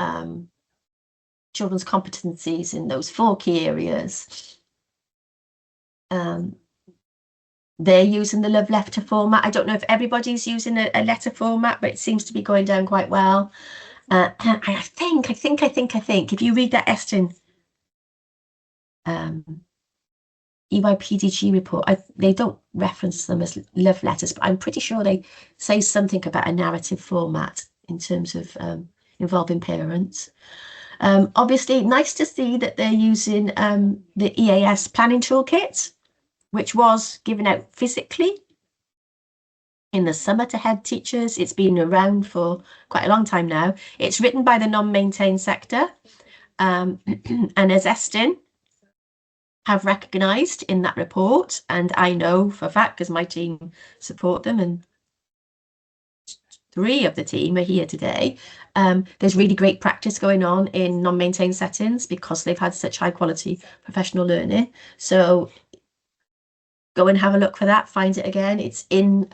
Speaker 1: children's competencies in those 4 key areas. They're using the love letter format. I don't know if everybody's using a letter format, but it seems to be going down quite well. I think if you read that Eston EYPDG report, they don't reference them as love letters, but I'm pretty sure they say something about a narrative format in terms of involving parents. Obviously, nice to see that they're using the EAS planning toolkit, which was given out physically in the summer to head teachers. It's been around for quite a long time now. It's written by the non-maintained sector, and as Eston have recognised in that report, and I know for a fact because my team support them, and 3 of the team are here today. There's really great practice going on in non-maintained settings because they've had such high quality professional learning. So go and have a look for that, find it again. It's in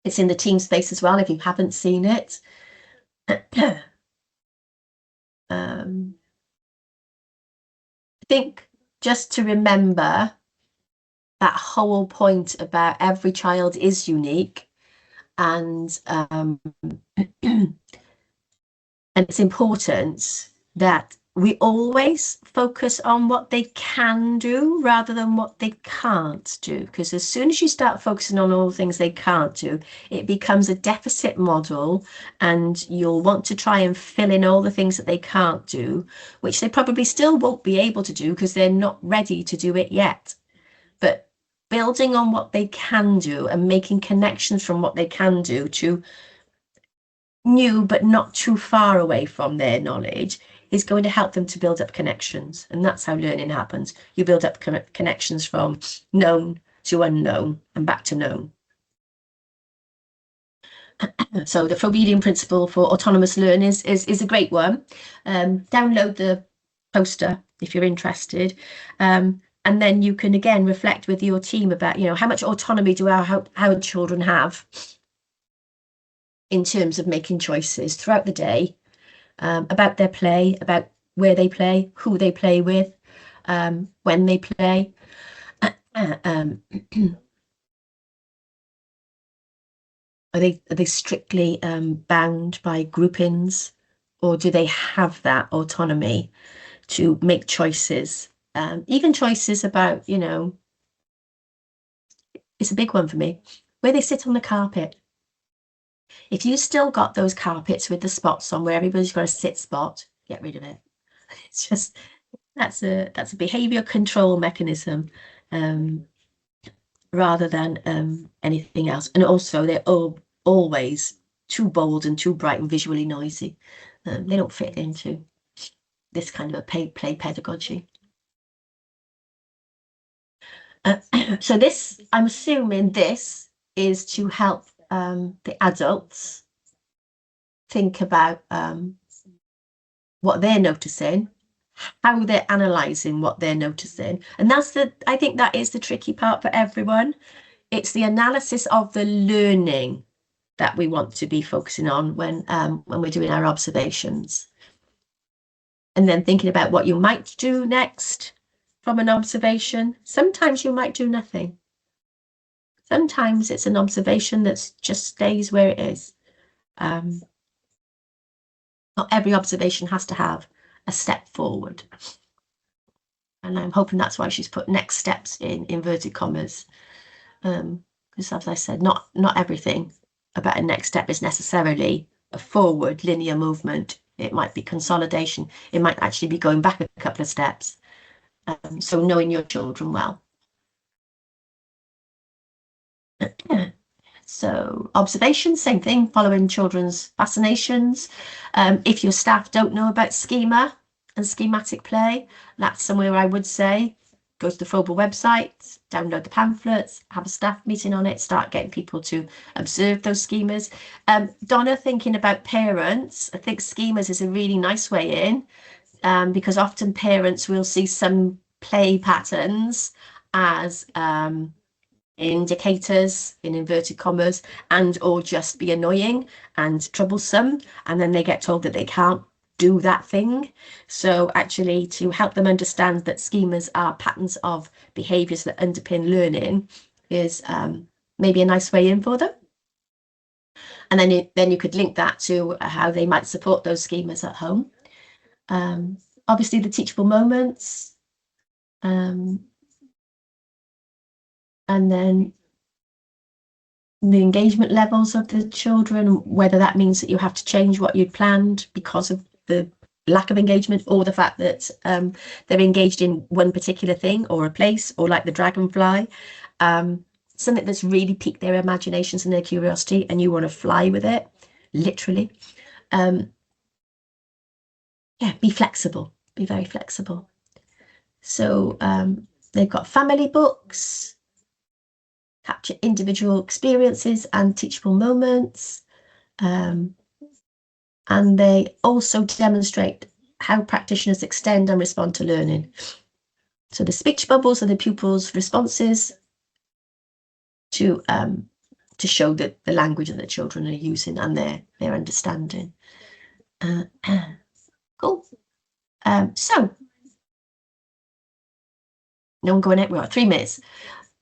Speaker 1: the team space as well if you haven't seen it. I think just to remember that whole point about every child is unique, and it's important that we always focus on what they can do rather than what they can't do, because as soon as you start focusing on all the things they can't do, it becomes a deficit model, and you'll want to try and fill in all the things that they can't do, which they probably still won't be able to do because they're not ready to do it yet. But building on what they can do and making connections from what they can do to new but not too far away from their knowledge is going to help them to build up connections. And that's how learning happens. You build up connections from known to unknown and back to known. So the Frobenian principle for autonomous learning is a great one. Download the poster if you're interested. And then you can again reflect with your team about, how much autonomy do our children have in terms of making choices throughout the day, about their play, about where they play, who they play with, when they play. Are they strictly bound by groupings, or do they have that autonomy to make choices? Even choices about, it's a big one for me, where they sit on the carpet. If you still got those carpets with the spots on where everybody's got a sit spot, get rid of it. It's just, that's a behavior control mechanism, rather than anything else. And also they're always too bold and too bright and visually noisy. They don't fit into this kind of a play pedagogy. So this, I'm assuming this is to help the adults think about what they're noticing, how they're analysing what they're noticing. And I think that is the tricky part for everyone. It's the analysis of the learning that we want to be focusing on when we're doing our observations. And then thinking about what you might do next from an observation. Sometimes you might do nothing. Sometimes it's an observation that just stays where it is. Not every observation has to have a step forward. And I'm hoping that's why she's put next steps in inverted commas. Because as I said, not everything about a next step is necessarily a forward linear movement. It might be consolidation. It might actually be going back a couple of steps. So knowing your children well. So observation, same thing, following children's fascinations. If your staff don't know about schema and schematic play, that's somewhere I would say go to the Frobel website, download the pamphlets, have a staff meeting on it, start getting people to observe those schemas. Donna, thinking about parents, I think schemas is a really nice way in, because often parents will see some play patterns as indicators in inverted commas, and or just be annoying and troublesome, and then they get told that they can't do that thing. So actually, to help them understand that schemas are patterns of behaviors that underpin learning is maybe a nice way in for them. And then you could link that to how they might support those schemas at home. Obviously the teachable moments, and then the engagement levels of the children, whether that means that you have to change what you'd planned because of the lack of engagement, or the fact that they're engaged in one particular thing or a place, or like the dragonfly, something that's really piqued their imaginations and their curiosity, and you want to fly with it, literally. Yeah, be flexible, be very flexible. So they've got family books, capture individual experiences and teachable moments. And they also demonstrate how practitioners extend and respond to learning. So the speech bubbles are the pupils' responses to show that the language that the children are using and their understanding. Cool. So no one going anywhere. 3 minutes.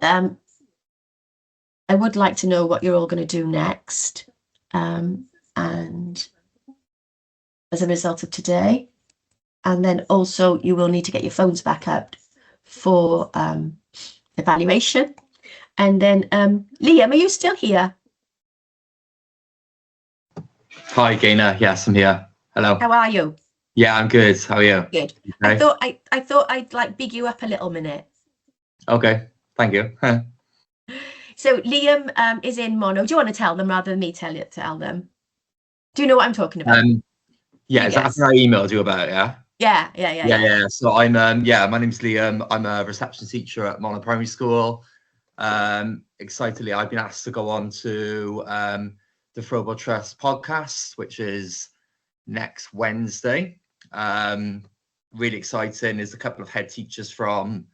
Speaker 1: I would like to know what you're all going to do next, and as a result of today. And then also you will need to get your phones back up for evaluation. And then Liam, are you still here?
Speaker 9: Hi, Gaynor. Yes, I'm here. Hello.
Speaker 1: How are you?
Speaker 9: Yeah, I'm good. How are you?
Speaker 1: Good.
Speaker 9: Okay.
Speaker 1: I thought I'd like big you up a little minute.
Speaker 9: Okay. Thank you.
Speaker 1: So Liam is in mono. Do you want to tell them rather than me tell them? Do you know what I'm talking about?
Speaker 9: Yeah, is that what I emailed you about? Yeah.
Speaker 1: Yeah.
Speaker 9: So I'm my name's Liam. I'm a reception teacher at Mono Primary School. Excitedly, I've been asked to go on to the Frobel Trust podcast, which is next Wednesday. Really exciting. There's a couple of head teachers from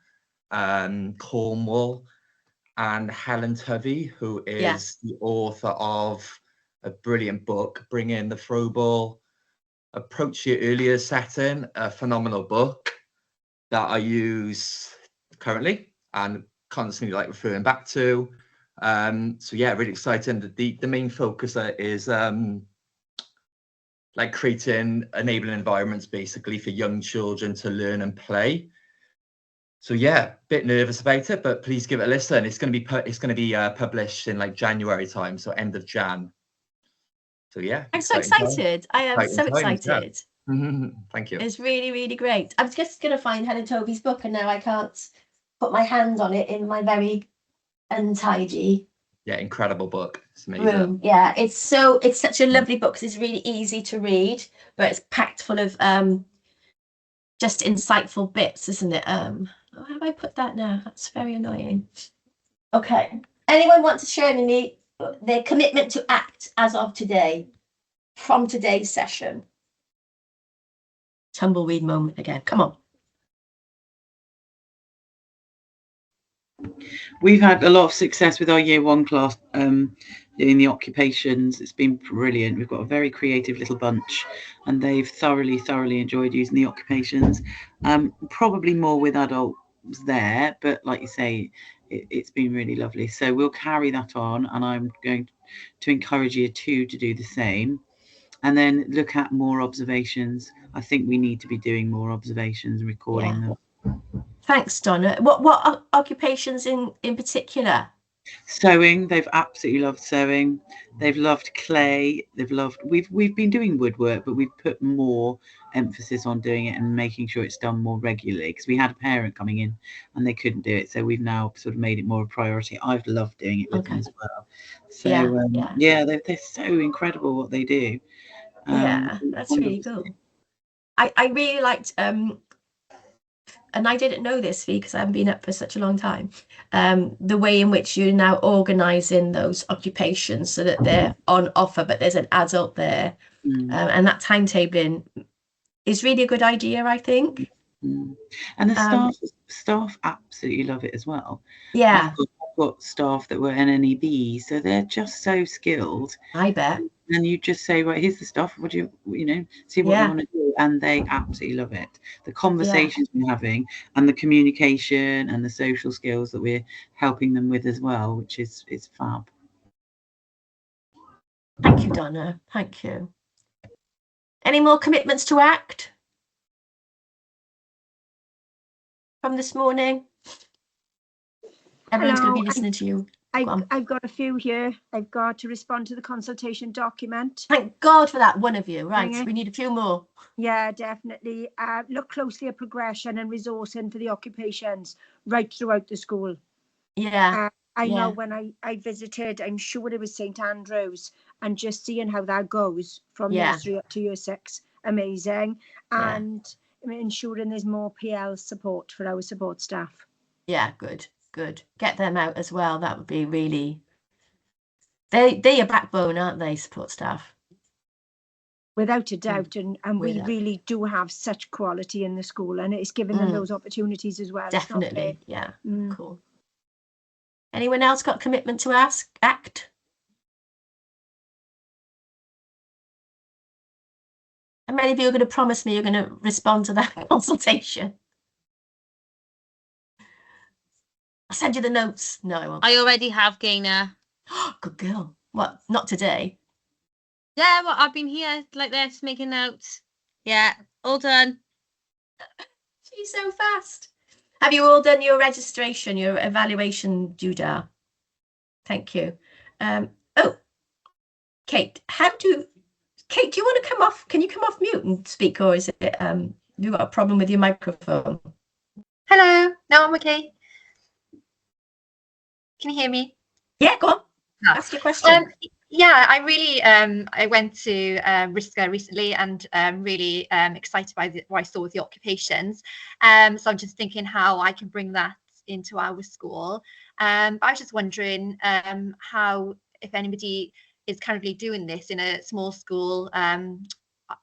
Speaker 9: Cornwall, and Helen Tovey, who is the author of a brilliant book, Bringing the Frobel Approach Your Earlier Setting, a phenomenal book that I use currently and constantly like referring back to. So yeah, really exciting. The main focus is like creating enabling environments basically for young children to learn and play. So yeah, bit nervous about it, but please give it a listen. It's going to be published in like January time, so end of Jan. So yeah,
Speaker 1: I'm so excited. I am so excited.
Speaker 9: Yeah. Thank you.
Speaker 1: It's really, really great. I'm just going to find Helen Tovey's book, and now I can't put my hand on it in my very untidy.
Speaker 9: Yeah, incredible book. It's amazing.
Speaker 1: Room. Yeah, it's such a lovely book because it's really easy to read, but it's packed full of just insightful bits, isn't it? How have I put that now? That's very annoying. Okay. Anyone want to share their commitment to act as of today, from today's session? Tumbleweed moment again. Come on.
Speaker 4: We've had a lot of success with our year 1 class doing the occupations. It's been brilliant. We've got a very creative little bunch, and they've thoroughly enjoyed using the occupations. Probably more with adults there, but like you say, it's been really lovely. So we'll carry that on, and I'm going to encourage year 2 to do the same, and then look at more observations. I think we need to be doing more observations and recording them.
Speaker 1: Thanks, Donna. What occupations in particular?
Speaker 4: Sewing, they've absolutely loved sewing. They've loved clay. They've loved. We've been doing woodwork, but we've put more emphasis on doing it and making sure it's done more regularly, because we had a parent coming in and they couldn't do it, so we've now sort of made it more a priority. I've loved doing it with them as well. So yeah, they're so incredible what they do.
Speaker 1: That's really cool. I really liked and I didn't know this, because I haven't been up for such a long time, the way in which you're now organising those occupations so that they're on offer, but there's an adult there. And that timetabling is really a good idea, I think.
Speaker 4: And the staff absolutely love it as well.
Speaker 1: Yeah.
Speaker 4: I've got staff that were NNEB, so they're just so skilled.
Speaker 1: I bet.
Speaker 4: And you just say, right, here's the stuff. Would you see what you want to do? And they absolutely love it. The conversations we're having, and the communication and the social skills that we're helping them with as well, which is fab.
Speaker 1: Thank you, Donna. Thank you. Any more commitments to ACT from this morning? Everyone's going to be listening to you.
Speaker 5: I've got a few here. I've got to respond to the consultation document.
Speaker 1: Thank God for that, one of you. Right, we need a few more.
Speaker 5: Yeah, definitely. Look closely at progression and resourcing for the occupations right throughout the school.
Speaker 1: Yeah.
Speaker 5: I know when I visited, I'm sure it was St Andrews, and just seeing how that goes from nursery up to year 6, amazing. And ensuring there's more PL support for our support staff. Yeah, good. Get them out as well. That would be really. They're your backbone, aren't they, support staff? Without a doubt, and we really do have such quality in the school, and it's given them those opportunities as well. Definitely, yeah. Cool. Anyone else got commitment to ACT? And many of you are going to promise me you're going to respond to that consultation. I'll send you the notes. No, I won't.
Speaker 8: I already have, Gaynor.
Speaker 1: Good girl. What? Not today?
Speaker 8: Yeah, well, I've been here like this, making notes. Yeah, all done.
Speaker 1: She's so fast. Have you all done your registration, your evaluation, Judah? Thank you. Oh, Kate, Kate, do you want to come off? Can you come off mute and speak, or is it you got a problem with your microphone?
Speaker 10: Hello. No, I'm okay. Can you hear me?
Speaker 1: Yeah, go on.
Speaker 10: No.
Speaker 1: Ask your question.
Speaker 10: Yeah, I really I went to RISCA recently, and really excited by what I saw with the occupations. So I'm just thinking how I can bring that into our school. But I was just wondering how, if anybody is currently doing this in a small school.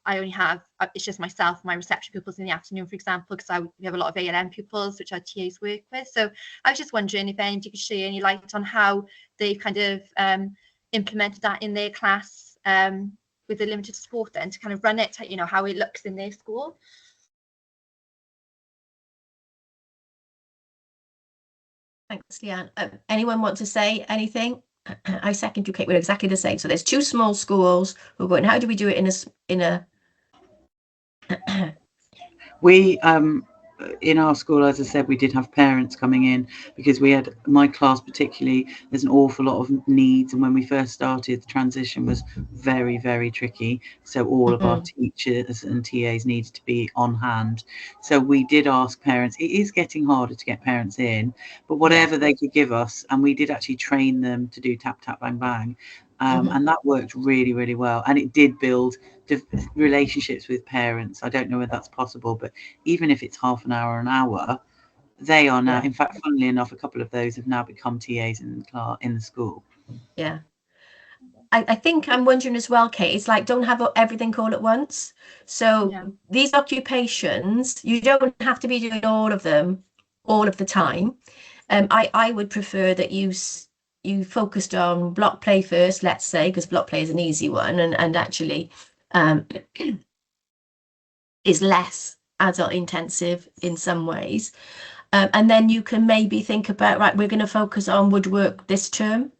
Speaker 10: I only have, it's just myself, my reception pupils in the afternoon, for example, because we have a lot of ALM pupils, which our TAs work with. So I was just wondering if anybody could share any light on how they've kind of implemented that in their class with the limited support, then to kind of run it, you know, how it looks in their school.
Speaker 1: Thanks, Leanne. Anyone want to say anything? I second you, Kate. We're exactly the same. So there's 2 small schools. We're going, how do we do it in a
Speaker 4: we in our school, as I said, we did have parents coming in, because we had, my class particularly, there's an awful lot of needs, and when we first started, the transition was very, very tricky, so all of our teachers and TAs needed to be on hand. So we did ask parents. It is getting harder to get parents in, but whatever they could give us, and we did actually train them to do tap tap bang bang, and that worked really, really well, and it did build relationships with parents. I don't know whether that's possible, but even if it's half an hour, they are now, in fact, funnily enough, a couple of those have now become TAs in the school.
Speaker 1: Yeah. I think I'm wondering as well, Kate, it's like, don't have everything all at once. So these occupations, you don't have to be doing all of them all of the time. I would prefer that you focused on block play first, let's say, because block play is an easy one, and actually is less adult intensive in some ways, and then you can maybe think about, right, we're going to focus on woodwork this term,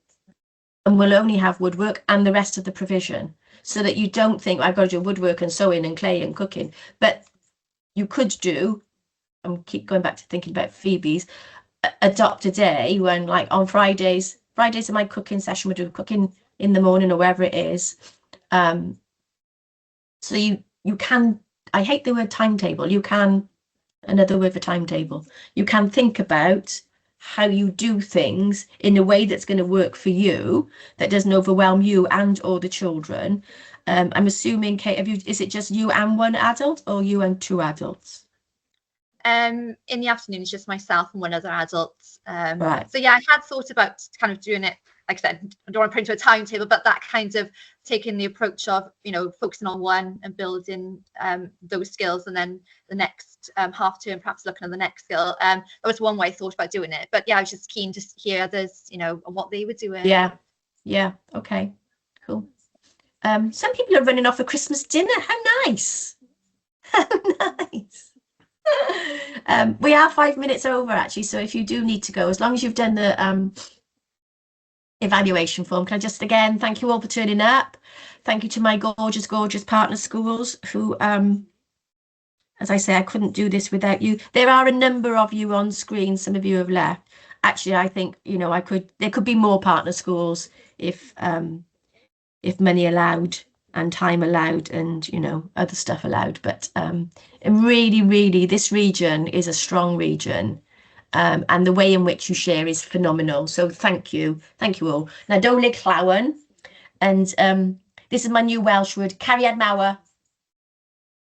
Speaker 1: and we'll only have woodwork and the rest of the provision, so that you don't think, I've got to do woodwork and sewing and clay and cooking. But you could do, and keep going back to thinking about Phoebe's, adopt a day when, like, on Fridays Fridays are my cooking session. We do cooking in the morning or wherever it is. So you can, I hate the word timetable. You can, another word for timetable. You can think about how you do things in a way that's going to work for you, that doesn't overwhelm you and or the children. I'm assuming, Kate, is it just you and one adult or you and two adults?
Speaker 10: In the afternoon, it's just myself and one other adult.
Speaker 1: Right.
Speaker 10: So yeah, I had thought about kind of doing it, like I said, I don't want to put into a timetable, but that kind of taking the approach of, you know, focusing on one and building those skills, and then the next half term, perhaps looking at the next skill. That was one way I thought about doing it. But yeah, I was just keen to hear others, you know, on what they were doing.
Speaker 1: Yeah. Yeah. Okay. Cool. Some people are running off for Christmas dinner. How nice. How nice. We are 5 minutes over actually, so if you do need to go, as long as you've done the evaluation form, can I just again thank you all for turning up. Thank you to my gorgeous partner schools who, as I say, I couldn't do this without you. There are a number of you on screen. Some of you have left. Actually, I think, you know, there could be more partner schools if money allowed and time allowed and, you know, other stuff allowed. But really, this region is a strong region. And the way in which you share is phenomenal. So thank you all. Now, Nadolig Llawen, and this is my new Welsh word, Cariad Mawr,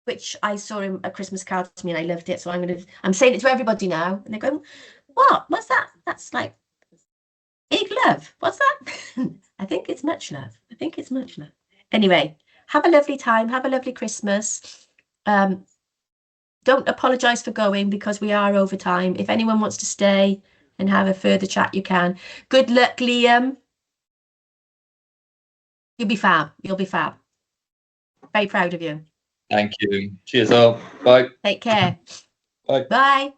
Speaker 1: which I saw in a Christmas card to me and I loved it. So I'm saying it to everybody now. And they're going, what? What's that? That's like big love. What's that? I think it's much love. Anyway, have a lovely time. Have a lovely Christmas. Don't apologise for going because we are over time. If anyone wants to stay and have a further chat, you can. Good luck, Liam. You'll be fab. Very proud of you.
Speaker 9: Thank you. Cheers all. Bye.
Speaker 1: Take care.
Speaker 9: Bye.
Speaker 1: Bye.